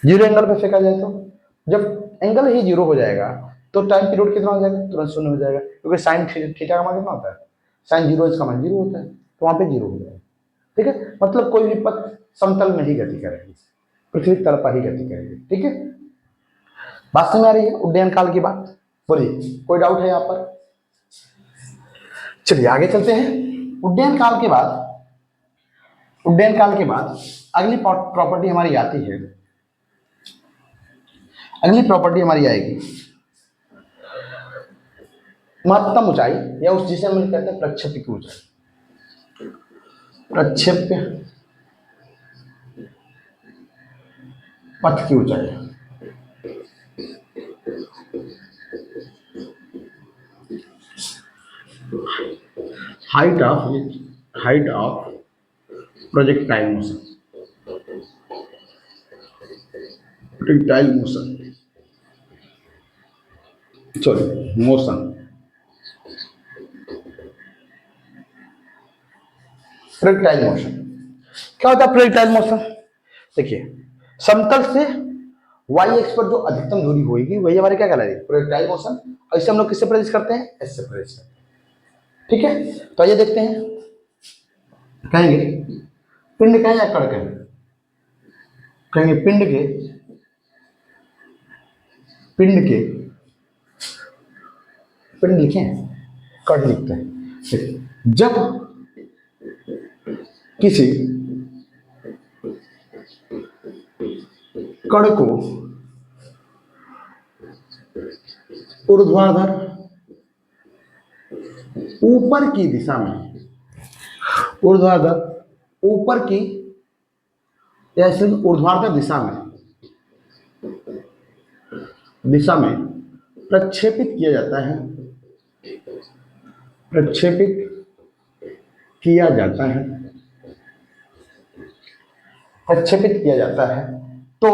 Speaker 1: 0 एंगल पर फेंका जाए, तो जब एंगल ही 0 हो जाएगा तो टाइम पीरियड कितना हो जाएगा, तुरंत 0 हो जाएगा, क्योंकि साइन थीटा का मान कितना होता है, साइन 0 इसका मान 0 होता है, तो वहां पे 0 हो जाएगा। ठीक है, मतलब कोई भी पथ समतल में ही गति करेगी, पृथ्वी तल पर ही गति करेगी। ठीक है, बात समझ आ रही है उड्डयन काल की बात, बोलिए कोई डाउट है यहाँ पर। चलिए आगे चलते हैं। उड्डयन काल के बाद अगली प्रॉपर्टी हमारी आती है, अगली प्रॉपर्टी हमारी आएगी महत्तम ऊंचाई, या उस जिसे हम कहते हैं प्रक्षेप्य की ऊंचाई, प्रक्षेप्य पथ की ऊंचाई। Height of projectile motion projectile motion क्या होता है, प्रोजेक्टाइल मोशन देखिए समतल से वाई एक्स पर जो अधिकतम दूरी होगी वही हमारे क्या कहलाएगी, प्रोजेक्टाइल मोशन, और इसे हम लोग किससे प्रदर्शित करते हैं, एस से प्रदर्शित करते हैं। ठीक है, तो आइए देखते हैं, कहेंगे पिंड कहें या कण कहें, कहेंगे पिंड के पिंड लिखें, कण लिखते हैं। जब किसी कण को ऊर्ध्वाधर ऊपर की दिशा में, ऊर्ध्वाधर ऊपर की या ऊर्ध्वाधर दिशा में प्रक्षेपित किया जाता है, प्रक्षेपित किया जाता है, तो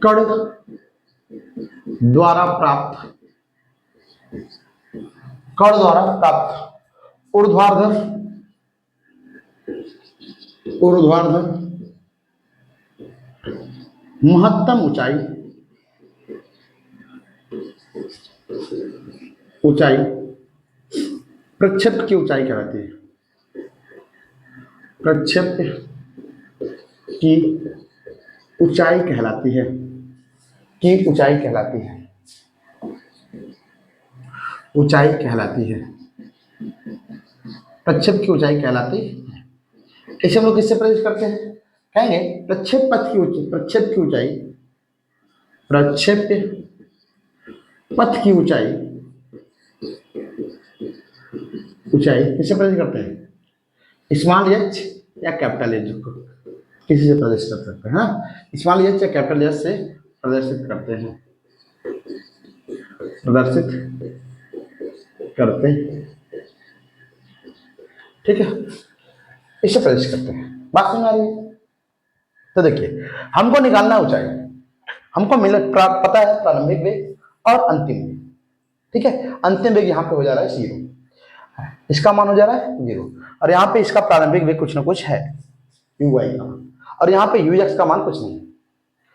Speaker 1: कण द्वारा प्राप्त ऊर्ध्वाधर महत्तम ऊंचाई प्रक्षेप्य की ऊंचाई कहलाती है, प्रक्षेप्य की ऊंचाई कहलाती है, ऊंचाई कहलाती है, प्रक्षेप की ऊंचाई कहलाती है। इसे हम लोग किससे प्रदर्शित करते हैं, कहेंगे प्रक्षेप पथ की ऊंचाई, प्रक्षेप पथ की ऊंचाई किससे प्रदर्शित करते हैं, स्मॉल एच या कैपिटल एच को किसी से प्रदर्शित कर सकते हैं, स्मॉल एच या कैपिटल एच से प्रदर्शित करते हैं, ठीक है, इसे प्रदर्शित करते हैं। बात समझ आ रही है? तो देखिए, हमको निकालना ऊंचाई, हमको पता है प्रारंभिक वेग और अंतिम वेग। ठीक है, अंतिम वेग यहाँ पे हो जा रहा है 0, इसका मान हो जा रहा है 0, और यहाँ पे इसका प्रारंभिक वेग कुछ ना कुछ है यू वाई का मान, और यहाँ पे यू एक्स का मान कुछ नहीं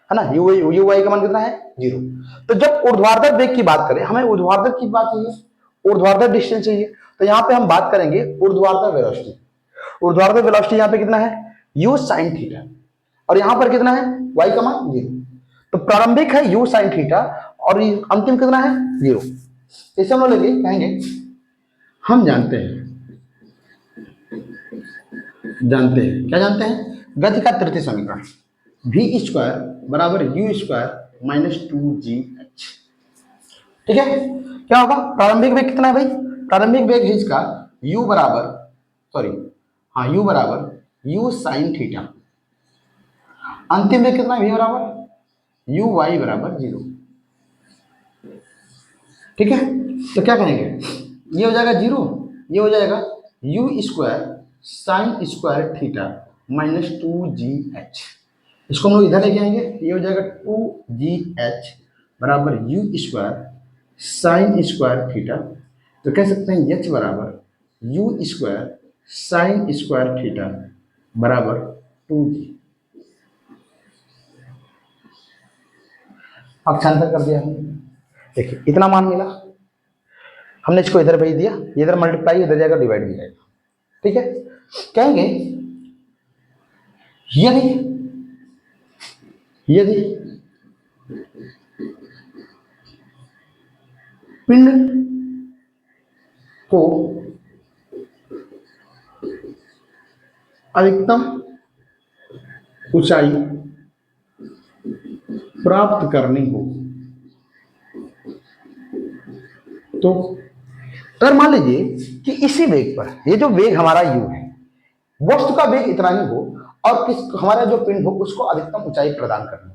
Speaker 1: है ना, यू वाई का मान कितना है 0। तो जब ऊर्ध्वाधर वेग की बात करें, हमें ऊर्ध्वाधर की बात चाहिए, ऊर्ध्वाधर डिस्टेंस चाहिए, तो यहाँ पे हम बात करेंगे ऊर्ध्वाधर वेलोसिटी। ऊर्ध्वाधर वेलोसिटी यहाँ पे कितना है यू साइन थीटा, और यहाँ पर कितना है वाई का मान 0। तो प्रारंभिक है यू साइन थीटा और अंतिम कितना है 0। इसे हम लोग लेंगे, कहेंगे हम जानते हैं क्या जानते हैं, गति का तृतीय समीकरण v स्क्वायर बराबर यू स्क्वायर माइनस 2gh। ठीक है, क्या होगा, प्रारंभिक वेग कितना है भाई, प्रारंभिक वेग है इसका u बराबर u बराबर यू साइन थीटा, अंतिम वेग कितना है v बराबर यू वाई बराबर 0। ठीक है, तो क्या करेंगे, ये हो जाएगा 0, ये हो जाएगा you square sine square theta minus 2gh। इसको हम लोग इधर लेके आएंगे, ये हो जाएगा 2gh बराबर U square sine square theta, तो कह सकते हैं h बराबर U square sine square theta बराबर 2g। अक्षांतर कर दिया हमने, देखिए इतना मान मिला, हमने इसको इधर भेज दिया, इधर मल्टीप्लाई इधर जाएगा डिवाइड भी जाएगा। ठीक है, कहेंगे यदि पिंड को अधिकतम ऊंचाई प्राप्त करनी हो तो अगर मान लीजिए कि इसी वेग पर, ये जो वेग हमारा u है, वस्तु का वेग इतना ही हो और हमारा जो पिंड हो उसको अधिकतम ऊंचाई प्रदान करनी,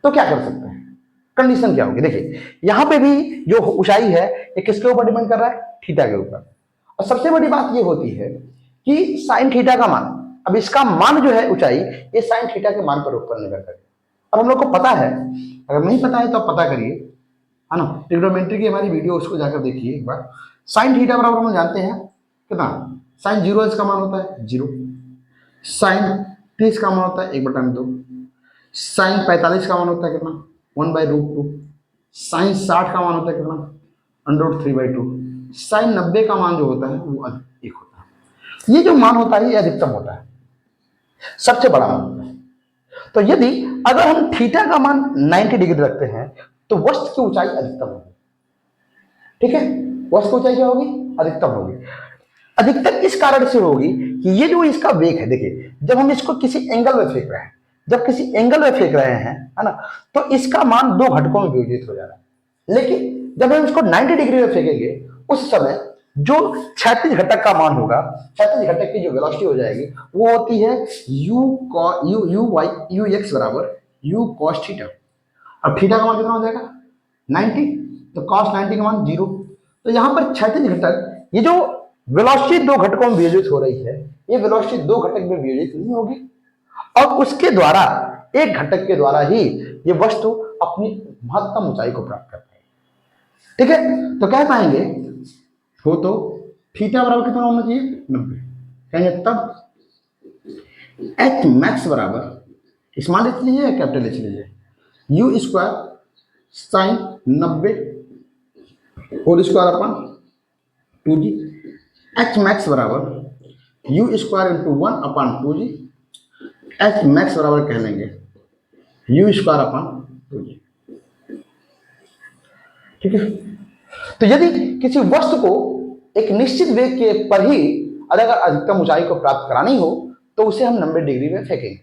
Speaker 1: तो क्या कर सकते हैं, कंडीशन क्या होगी। देखिए यहां पे भी जो ऊंचाई है ये किसके ऊपर डिपेंड कर रहा है, थीटा के ऊपर। और सबसे बड़ी बात ये होती है कि साइन थीटा का मान, अब इसका मान जो है ऊंचाई, ये साइन थीटा के मान पर ऊपर निर्भर करे। और हम लोग को पता है, अगर नहीं पता है तो आप पता करिए, है ना, ट्रिग्नोमेट्री की हमारी वीडियो उसको जाकर देखिए एक बार। साइन थीटा बराबर हम जानते हैं कितना, साइन 0 इसका मान होता है 0, साइन 30 का मान होता है 1/2, साइन 45 का मान होता है कितना 1/√2, साइन 60 का मान होता है कितना √3/2, साइन 90 का मान जो होता है वो 1 होता है। ये जो मान होता है ये अधिकतम होता है, सबसे बड़ा मान होता है। तो यदि अगर हम थीटा का मान 90 डिग्री रखते हैं तो वस्तु की ऊंचाई अधिकतम होगी। ठीक है, वस्तु की ऊंचाई क्या होगी, अधिकतम होगी। अधिकतम इस कारण से होगी कि ये जो इसका वेग है, देखिए जब हम इसको किसी एंगल में फेंक रहे हैं, जब किसी एंगल में फेंक रहे हैं, है ना, तो इसका मान 2 घटकों में विभाजित हो जा रहा है। लेकिन जब हम इसको 90 डिग्री में फेंकेंगे उस समय जो क्षैतिज घटक का मान होगा, क्षैतिज घटक की जो वेलोसिटी हो जाएगी वो होती है यू एक्स बराबर यू कॉस थीटा। अब थीटा का मान कितना हो जाएगा 90, तो cos 90 का मान 0। तो यहाँ पर क्षैतिज घटक, ये जो वेलोसिटी 2 घटकों में विभाजित हो रही है, ये वेलोसिटी 2 घटक में विभाजित नहीं होगी, और उसके द्वारा एक घटक के द्वारा ही ये वस्तु अपनी महत्तम ऊंचाई को प्राप्त कर पाएगी। ठीक है, तो कह पाएंगे हो तो थीटा बराबर कितना होना चाहिए 90, कहेंगे तब एच मैक्स बराबर स्मॉल एच लीजिए कैपिटल एच लीजिए, U square sine 90 whole square upon 2g, H max बराबर U square into 1 upon 2g, H max बराबर कह लेंगे यू स्क्वायर अपन 2g। ठीक है, तो यदि किसी वस्तु को एक निश्चित वेग के पर ही अगर अधिकतम ऊंचाई को प्राप्त करानी हो तो उसे हम 90 डिग्री में फेंकेंगे,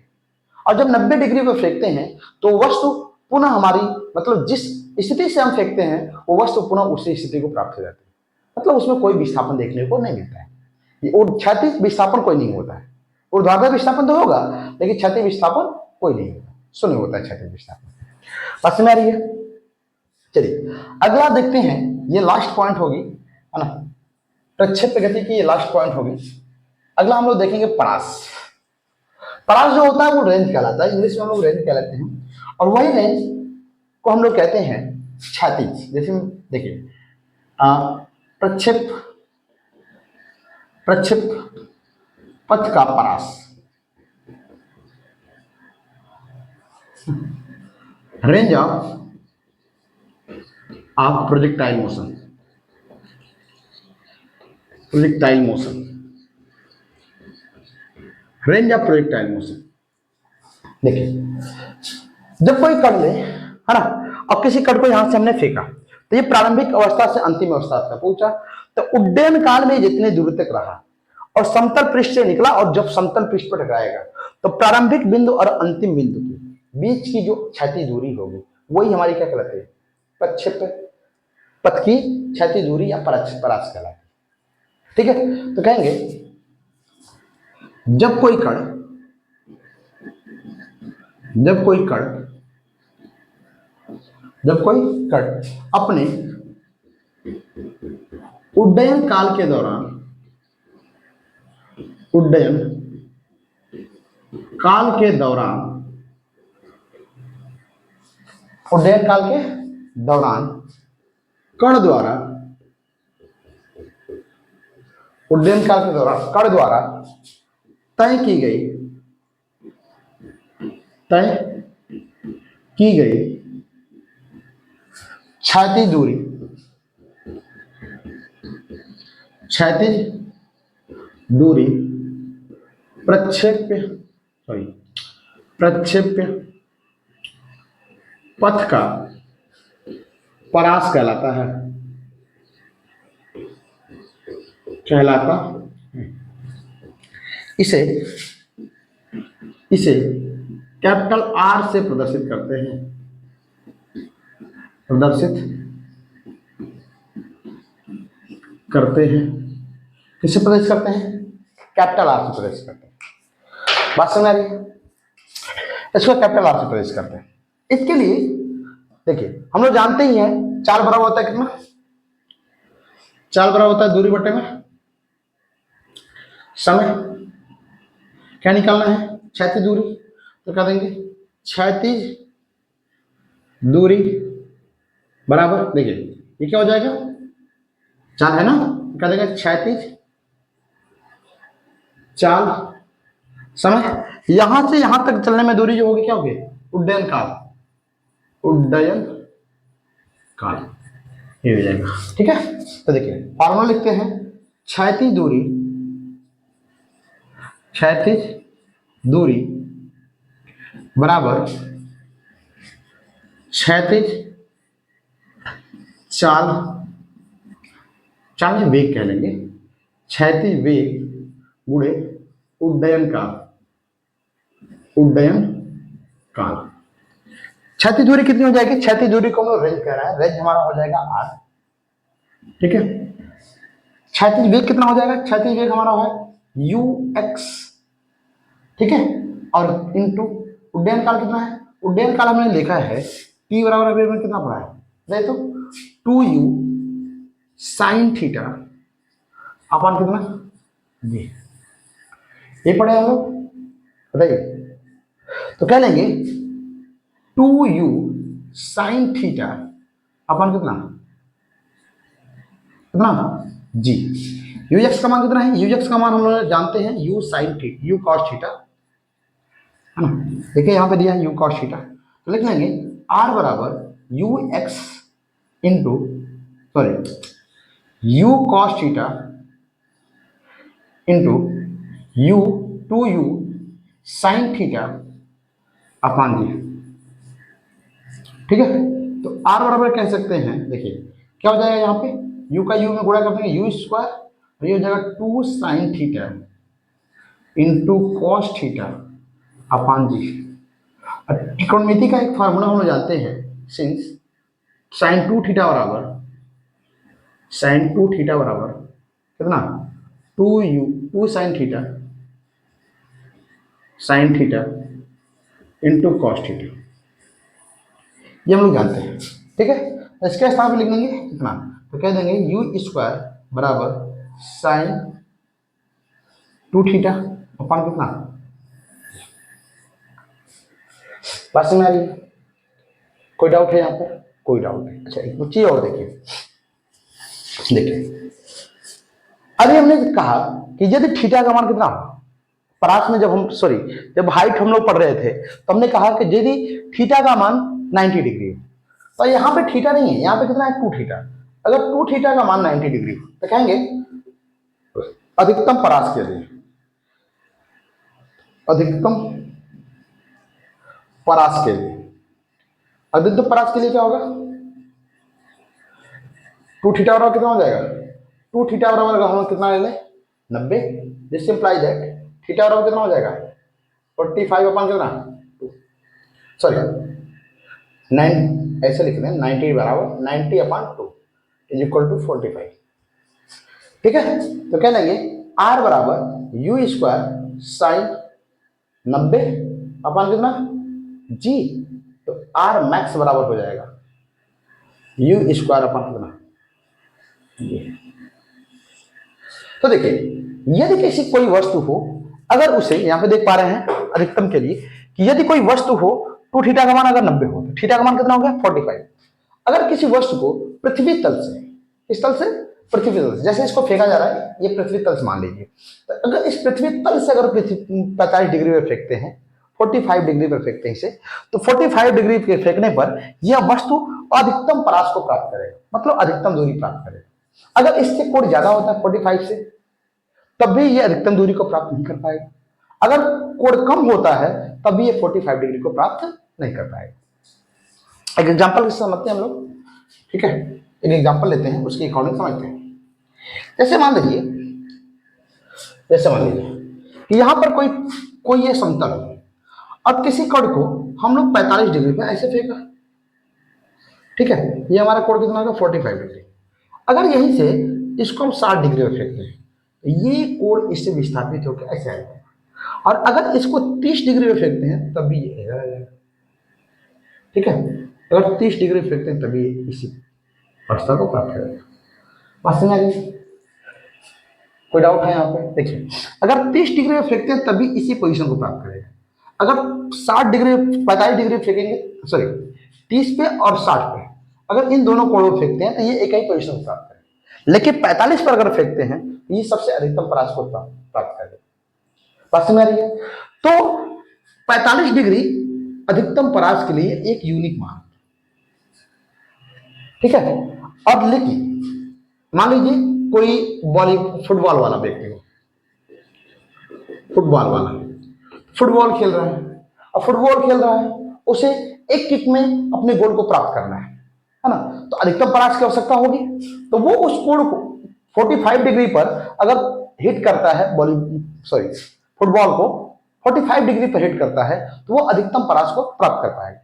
Speaker 1: और जब 90 डिग्री में फेंकते हैं तो वस्तु पुनः हमारी, मतलब जिस स्थिति से हम फेंकते हैं वो वस्तु पुनः उसी स्थिति को प्राप्त हो जाती है, मतलब उसमें कोई विस्थापन देखने को नहीं मिलता है। और क्षैतिज विस्थापन कोई नहीं होता है, ऊर्ध्वाधर विस्थापन तो होगा लेकिन क्षैतिज विस्थापन कोई नहीं होता, शून्य होता है क्षैतिज विस्थापन। बात समझ आ रही है? चलिए अगला देखते हैं, ये लास्ट पॉइंट होगी, है ना, प्रक्षेप्य गति की ये लास्ट पॉइंट होगी। अगला हम लोग देखेंगे परास। परास जो होता है वो रेंज कहलाता है, इंग्लिश में हम लोग रेंज कहलाते हैं, और वही रेंज को हम लोग कहते हैं क्षैतिज। जैसे देखिए प्रक्षेप प्रक्षेप पथ का परास, range of projectile motion, projectile motion, range of projectile motion. देखिए जब कोई कण ले, है ना, और किसी कण को यहां से हमने फेंका तो ये प्रारंभिक अवस्था से अंतिम अवस्था तक पहुंचा, तो उड्डयन काल में जितनी दूर तक रहा और समतल पृष्ठ से निकला, और जब समतल पृष्ठ पर टकराएगा तो प्रारंभिक बिंदु और अंतिम बिंदु के बीच की जो क्षैतिज दूरी होगी वही हमारी क्या कहलाती है, प्रक्षेप पथ की क्षैतिज दूरी या परास कहलाती है। ठीक है, तो कहेंगे जब कोई कण अपने उड्डयन काल के दौरान कण द्वारा तय की गई क्षैतिज दूरी प्रक्षेप्य पथ का परास कहलाता है। इसे कैपिटल आर से प्रदर्शित करते हैं, किससे प्रदर्शित करते हैं, कैपिटल आर से प्रदर्शित करते हैं। बात समझ आ रही है, इसको कैपिटल आर से प्रदर्शित करते हैं। इसके लिए देखिए हम लोग जानते ही हैं चाल बराबर होता है कितना, चाल बराबर होता है दूरी बटे में समय। क्या निकालना है, क्षैतिज दूरी, तो कह देंगे क्षैतिज दूरी बराबर, देखिए ये क्या हो जाएगा, चाल है ना, कह देंगे क्षैतिज चाल समय, यहां से यहां तक चलने में दूरी जो होगी क्या होगी, उड्डयन काल, ये हो जाएगा। ठीक है, तो देखिए फॉर्मूला लिखते हैं, क्षैतिज दूरी बराबर क्षैतिज चाल में वेग कह लेंगे, क्षैतिज वेग गुणे उड्डयन काल। क्षैतिज दूरी कितनी हो जाएगी, क्षैतिज दूरी को हम लोग रेंज कह रहा है, रेंज हमारा हो जाएगा आर। ठीक है, क्षैतिज वेग कितना हो जाएगा, क्षैतिज वेग हमारा है यू एक्स, ठीक है, और इनटू उड्डयन काल कितना है, उड्डयन काल हमने लिखा है टी बराबर अभी में कितना पड़ा है, देखो 2u साइन थीटा अपन कितना जी, ये पढ़े हम लोग, बताइए, तो कह लेंगे 2u साइन थीटा अपन कितना जी। यू एक्स का मान कितना है, यू एक्स का मान हम लोग जानते हैं you sine theta, U cos theta, है ना, देखिए यहाँ पे दिया है यू कॉस थीटा, तो लिख लेंगे आर बराबर U X into U cos theta into U 2u sine theta upon G. ठीक है, तो आर बराबर कह सकते हैं, देखिए क्या हो जाएगा, यहाँ पे u का u में गुणा कर देंगे यू स्क्वायर, और ये हो जाएगा 2 sine theta into cos theta upon G. त्रिकोणमिति का एक फार्मूला हम लोग जानते हैं, सिंस साइन 2 थीटा बराबर कितना 2 sine theta into cos theta, ये हम लोग जानते हैं। ठीक है, इसके स्थान पे लिख देंगे कितना, तो कह देंगे यू स्क्वायर बराबर साइन 2 थीटा अपन कितना, बात समझ आ रही है? कोई डाउट है यहाँ पर? कोई डाउट नहीं। अच्छा एक चीज और देखिए, देखिए अभी हमने कहा कि यदि थीटा का मान कितना, परास में जब हाइट हम लोग पढ़ रहे थे तो हमने कहा कि यदि थीटा का मान 90 डिग्री है, तो यहाँ पे थीटा नहीं है, यहाँ पे कितना है 2 थीटा। अगर 2 थीटा का मान 90 डिग्री तो कहेंगे अधिकतम परास के लिए, अधिकतम परास के लिए, अधिकतम परास के लिए क्या होगा, 2 थीटा बराबर कितना हो जाएगा, 2 थीटा बराबर हम कितना ले लें 90, जिससे इंप्लाई दैट थीटा बराबर कितना हो जाएगा 45 अपन कितना, सॉरी 9 ऐसे लिख दें 90 बराबर 90 अपन 2 इज इक्वल टू 45। ठीक है, तो क्या लेंगे R बराबर यू स्क्वायर साइन 90 अपन कितना G, तो R मैक्स बराबर हो जाएगा यू स्क्वायर अपन कितना ये। तो देखिए यदि किसी कोई वस्तु हो, अगर उसे यहां पे देख पा रहे हैं अधिकतम के लिए कि यदि कोई वस्तु हो 2 थीटा का मान अगर 90 हो तो थीटा का मान कितना हो गया 45। अगर किसी वस्तु को पृथ्वी तल से, इस तल से पृथ्वी तल से, जैसे इसको फेंका जा रहा है ये पृथ्वी तल से मान लीजिए, तो अगर इस पृथ्वी तल से अगर 45 डिग्री पर फेंकते हैं, 45 डिग्री पर फेंकते हैं इसे, तो 45 डिग्री के फेंकने पर यह वस्तु अधिकतम परास को प्राप्त करेगा, मतलब अधिकतम दूरी प्राप्त करेगा। अगर इससे कोण ज्यादा होता है 45 से, तब भी ये अधिकतम दूरी को प्राप्त नहीं कर पाएगा। अगर कोण कम होता है तब भी ये 45 डिग्री को प्राप्त नहीं कर पाएगा। एक एग्जांपल समझते हैं हम लोग, ठीक है, एक एग्जांपल लेते हैं उसके अकॉर्डिंग समझते हैं। जैसे मान लीजिए कि यहां पर कोई ये समतल हो, अब किसी कण को हम लोग 45 डिग्री पे ऐसे फेंका, ठीक है, ये हमारा कोण कितना होगा 45 डिग्री। अगर यहीं से इसको हम 60 डिग्री पर फेंकते हैं तो ये कोण इससे विस्थापित होकर ऐसे आएगा, और अगर इसको 30 डिग्री पर फेंकते हैं तब भी ये इधर आ जाएगा। ठीक है, अगर 30 डिग्री फेंकते हैं तभी इसी अवस्था को प्राप्त करेगा। बात समझ आ गई? कोई डाउट है यहाँ पे? देखिए अगर 30 डिग्री में फेंकते हैं तभी इसी पोजीशन को प्राप्त करेगा। अगर 60 डिग्री 45 डिग्री फेंकेंगे, सॉरी 30 पे और 60 पे, अगर इन दोनों कोणों में फेंकते हैं तो ये एक ही पोजीशन को प्राप्त करेगा। लेकिन 45 पर अगर फेंकते हैं तो ये सबसे अधिकतम परास को प्राप्त करेगा। बात समझ आ रही है? तो 45 डिग्री अधिकतम परास के लिए एक यूनिक मान, ठीक है। अब लेकिन मान लीजिए कोई फुटबॉल वाला व्यक्ति हो, फुटबॉल खेल रहा है, अब फुटबॉल खेल रहा है, उसे एक किक में अपने गोल को प्राप्त करना है ना, तो अधिकतम परास की आवश्यकता होगी। तो वो उस कोण को 45 डिग्री पर अगर हिट करता है फुटबॉल को 45 डिग्री पर हिट करता है तो वो अधिकतम परास को प्राप्त कर पाएगा।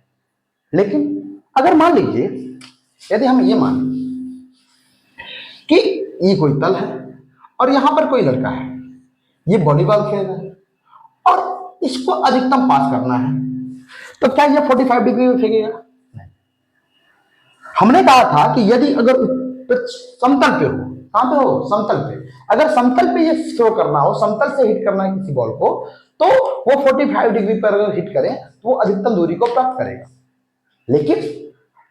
Speaker 1: लेकिन अगर मान लीजिए यदि हम ये मान कि ये कोई तल है और यहां पर कोई लड़का है, ये वॉलीबॉल खेल रहा है और इसको अधिकतम पास करना है, तो क्या ये 45 डिग्री में फेंकेगा? नहीं। हमने कहा था कि यदि अगर समतल पे हो, कहां पे हो? समतल पे। अगर समतल पे ये थ्रो करना हो, समतल से हिट करना है किसी बॉल को, तो वो 45 डिग्री पर अगर हिट करें तो वो अधिकतम दूरी को प्राप्त करेगा। लेकिन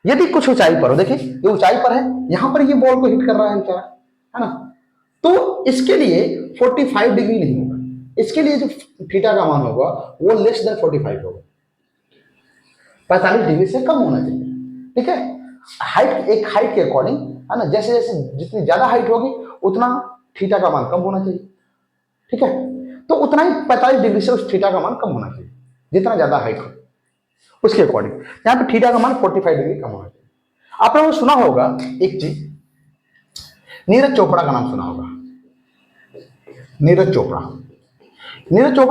Speaker 1: यदि कुछ ऊंचाई पर हो, देखिए ये ऊंचाई पर है, यहां पर ये बॉल को हिट कर रहा है बेचारा, है ना, तो इसके लिए 45 डिग्री नहीं होगा, इसके लिए जो थीटा का मान होगा वो लेस देन 45 होगा, 45 डिग्री से कम होना चाहिए। ठीक है, हाइट के अकॉर्डिंग, है ना, जैसे जैसे जितनी ज्यादा हाइट होगी उतना थीटा का मान कम होना चाहिए। ठीक है, तो उतना ही 45 डिग्री से उस थीटा का मान कम होना चाहिए, जितना ज्यादा हाइट हो उसके अकॉर्डिंग। यहाँ पे थीटा का मान 45 डिग्री कम होना चाहिए। आपने वो सुना होगा एक चीज, नीरज चोपड़ा का नाम सुना होगा। नीरज चोपड़ा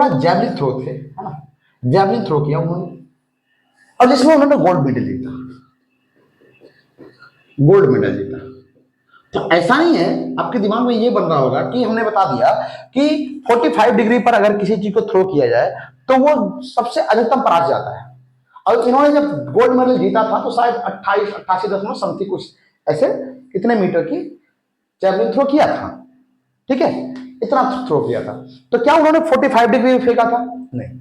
Speaker 1: जैवलिन थ्रो थे, है ना, जैवलिन थ्रो किया उन्होंने और जिसमें उन्होंने गोल्ड मेडल जीता। तो ऐसा नहीं है, आपके दिमाग में ये बन रहा होगा कि हमने बता दिया कि 45 डिग्री पर अगर किसी चीज को थ्रो किया जाए तो वो सबसे अधिकतम परास जाता है। और इन्होंने जब गोल्ड मेडल जीता था तो शायद 88 समथिंग कुछ ऐसे कितने मीटर की जैवलिन थ्रो किया था। ठीक है, इतना थ्रो किया था। तो क्या उन्होंने 45 डिग्री में फेंका था? नहीं।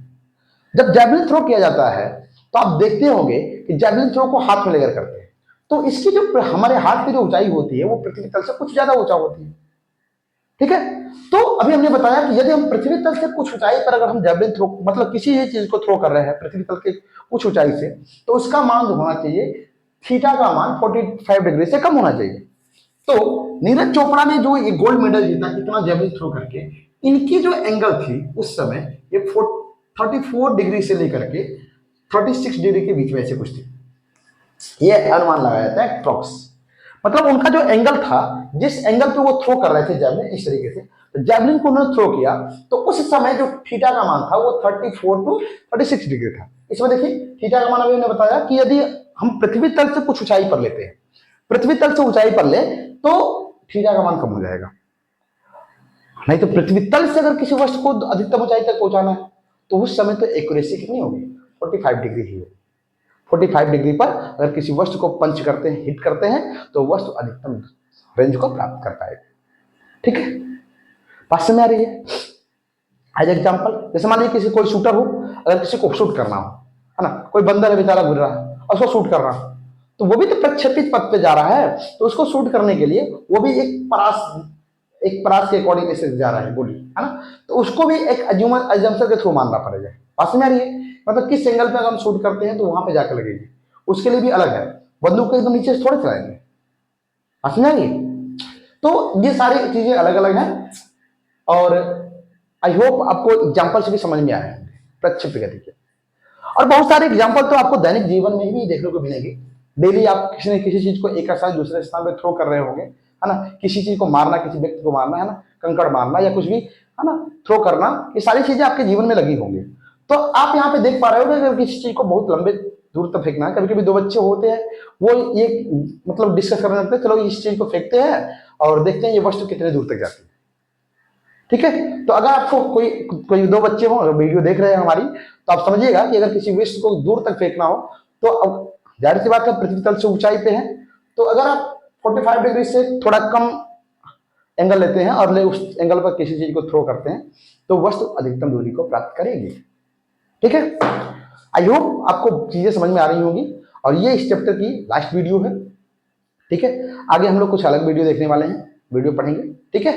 Speaker 1: जब जैवलिन थ्रो किया जाता है तो आप देखते होंगे कि जैवलिन थ्रो को हाथ में लेकर करते हैं, तो इसकी जो हमारे हाथ की जो ऊंचाई होती है वो पृथ्वी तल से कुछ ज्यादा ऊंचा होती है। ठीक है, तो अभी हमने बताया कि यदि हम पृथ्वी तल से कुछ ऊंचाई पर अगर हम जैवलिन थ्रो मतलब किसी भी चीज को थ्रो कर रहे हैं पृथ्वी तल के कुछ ऊंचाई से, तो उसका मान होना चाहिए, थीटा का मान 45 डिग्री से कम होना चाहिए। तो नीरज चोपड़ा ने जो ये गोल्ड मेडल जीता इतना जैवलिन थ्रो करके, इनकी जो एंगल थी उस समय ये 34 डिग्री से लेकर के 36 डिग्री के बीच में ऐसे कुछ थी। ये अनुमान लगाया जाता है अप्रॉक्स, मतलब उनका जो एंगल था, जिस एंगल पे वो थ्रो कर रहे थे जैवलिन, इस तरीके से तो जैवलिन को उन्होंने थ्रो किया तो उस समय जो थीटा का मान था वो 34 टू 36 डिग्री था। इसमें देखिए थीटा का मान अभी मैंने बताया कि यदि हम पृथ्वी तल से कुछ ऊंचाई पर लेते हैं, पृथ्वी तल से ऊंचाई पर ले तो थीटा का मान कम हो जाएगा। नहीं तो पृथ्वी तल से अगर किसी वस्तु को अधिकतम ऊंचाई तक पहुंचाना है तो उस समय तो एक्यूरेसी कितनी होगी? 45 डिग्री ही होगी। 45 डिग्री पर अगर किसी वस्तु को पंच करते हैं, हिट करते हैं, तो वस्तु अधिकतम रेंज को प्राप्त कर पाएगा। ठीक है, बात समझ आ रही है? एज एग्जाम्पल, जैसे मान लीजिए किसी कोई शूटर हो, अगर किसी को शूट करना हो, है ना, कोई बंदर है बेचारा घूर रहा है और उसको शूट कर रहा है, तो वो भी तो प्रक्षेपित पथ पे जा रहा है, तो उसको शूट करने के लिए वो भी एक परास के अकॉर्डिंग से जा रहा है गोली, है ना, तो उसको भी एक अजम्पशन के थ्रू मानना पड़ेगा। बात समझ आ रही है? मतलब किस एंगल पे अगर हम शूट करते हैं तो वहां पे जाकर लगेगी, उसके लिए भी अलग है। बंदूक को एकदम नीचे से थोड़े चलाएंगे। बात समझ आ रही है? तो ये सारी चीजें अलग अलग हैं और आई होप आपको एग्जाम्पल से भी समझ में आए प्रक्षेप्य गति के। और बहुत सारे एग्जाम्पल तो आपको दैनिक जीवन में भी देखने को मिलेंगे। डेली आप किसी न किसी चीज को एक स्थान दूसरे स्थान पे थ्रो कर रहे होंगे, है ना, किसी चीज को मारना, किसी व्यक्ति को मारना, है ना, कंकड़ मारना या कुछ भी, है ना, थ्रो करना, ये सारी चीजें आपके जीवन में लगी होंगी। तो आप यहाँ पे देख पा रहे हो कि अगर किसी चीज को बहुत लंबे दूर तक फेंकना है, कभी कभी दो बच्चे होते हैं वो ये मतलब डिस्कस करने लगते हैं, चलो इस चीज को फेंकते हैं और देखते हैं ये वस्तु कितने दूर तक जाती है। ठीक है, तो अगर आपको कोई दो बच्चे हो अगर वीडियो देख रहे हैं हमारी, तो आप समझिएगा कि अगर किसी वस्तु को दूर तक फेंकना हो तो अब जाहिर सी बात है पृथ्वी तल से ऊंचाई पे है, तो अगर आप 45 डिग्री से थोड़ा कम एंगल लेते हैं और उस एंगल पर किसी चीज को थ्रो करते हैं तो वस्तु अधिकतम दूरी को प्राप्त करेगी। ठीक है, आई होप आपको चीजें समझ में आ रही होंगी और ये इस चैप्टर की लास्ट वीडियो है। ठीक है, आगे हम लोग कुछ अलग वीडियो देखने वाले हैं, वीडियो पढ़ेंगे। ठीक है,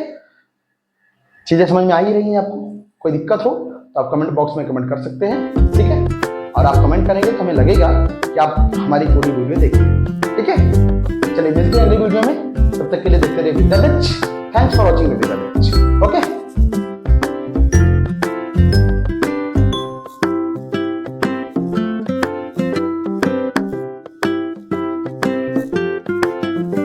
Speaker 1: चीजें समझ में आ ही रही हैं आपको? कोई दिक्कत हो तो आप कमेंट बॉक्स में कमेंट कर सकते हैं। ठीक है, और आप कमेंट करेंगे तो हमें लगेगा कि आप हमारी पूरी वीडियो देखेंगे। ठीक है, चलिए मिलते हैं अगली वीडियो में, तब तक के लिए देखते रहिए विद्या बिच। थैंक्स फॉर वॉचिंग विद्या बिच। ओके।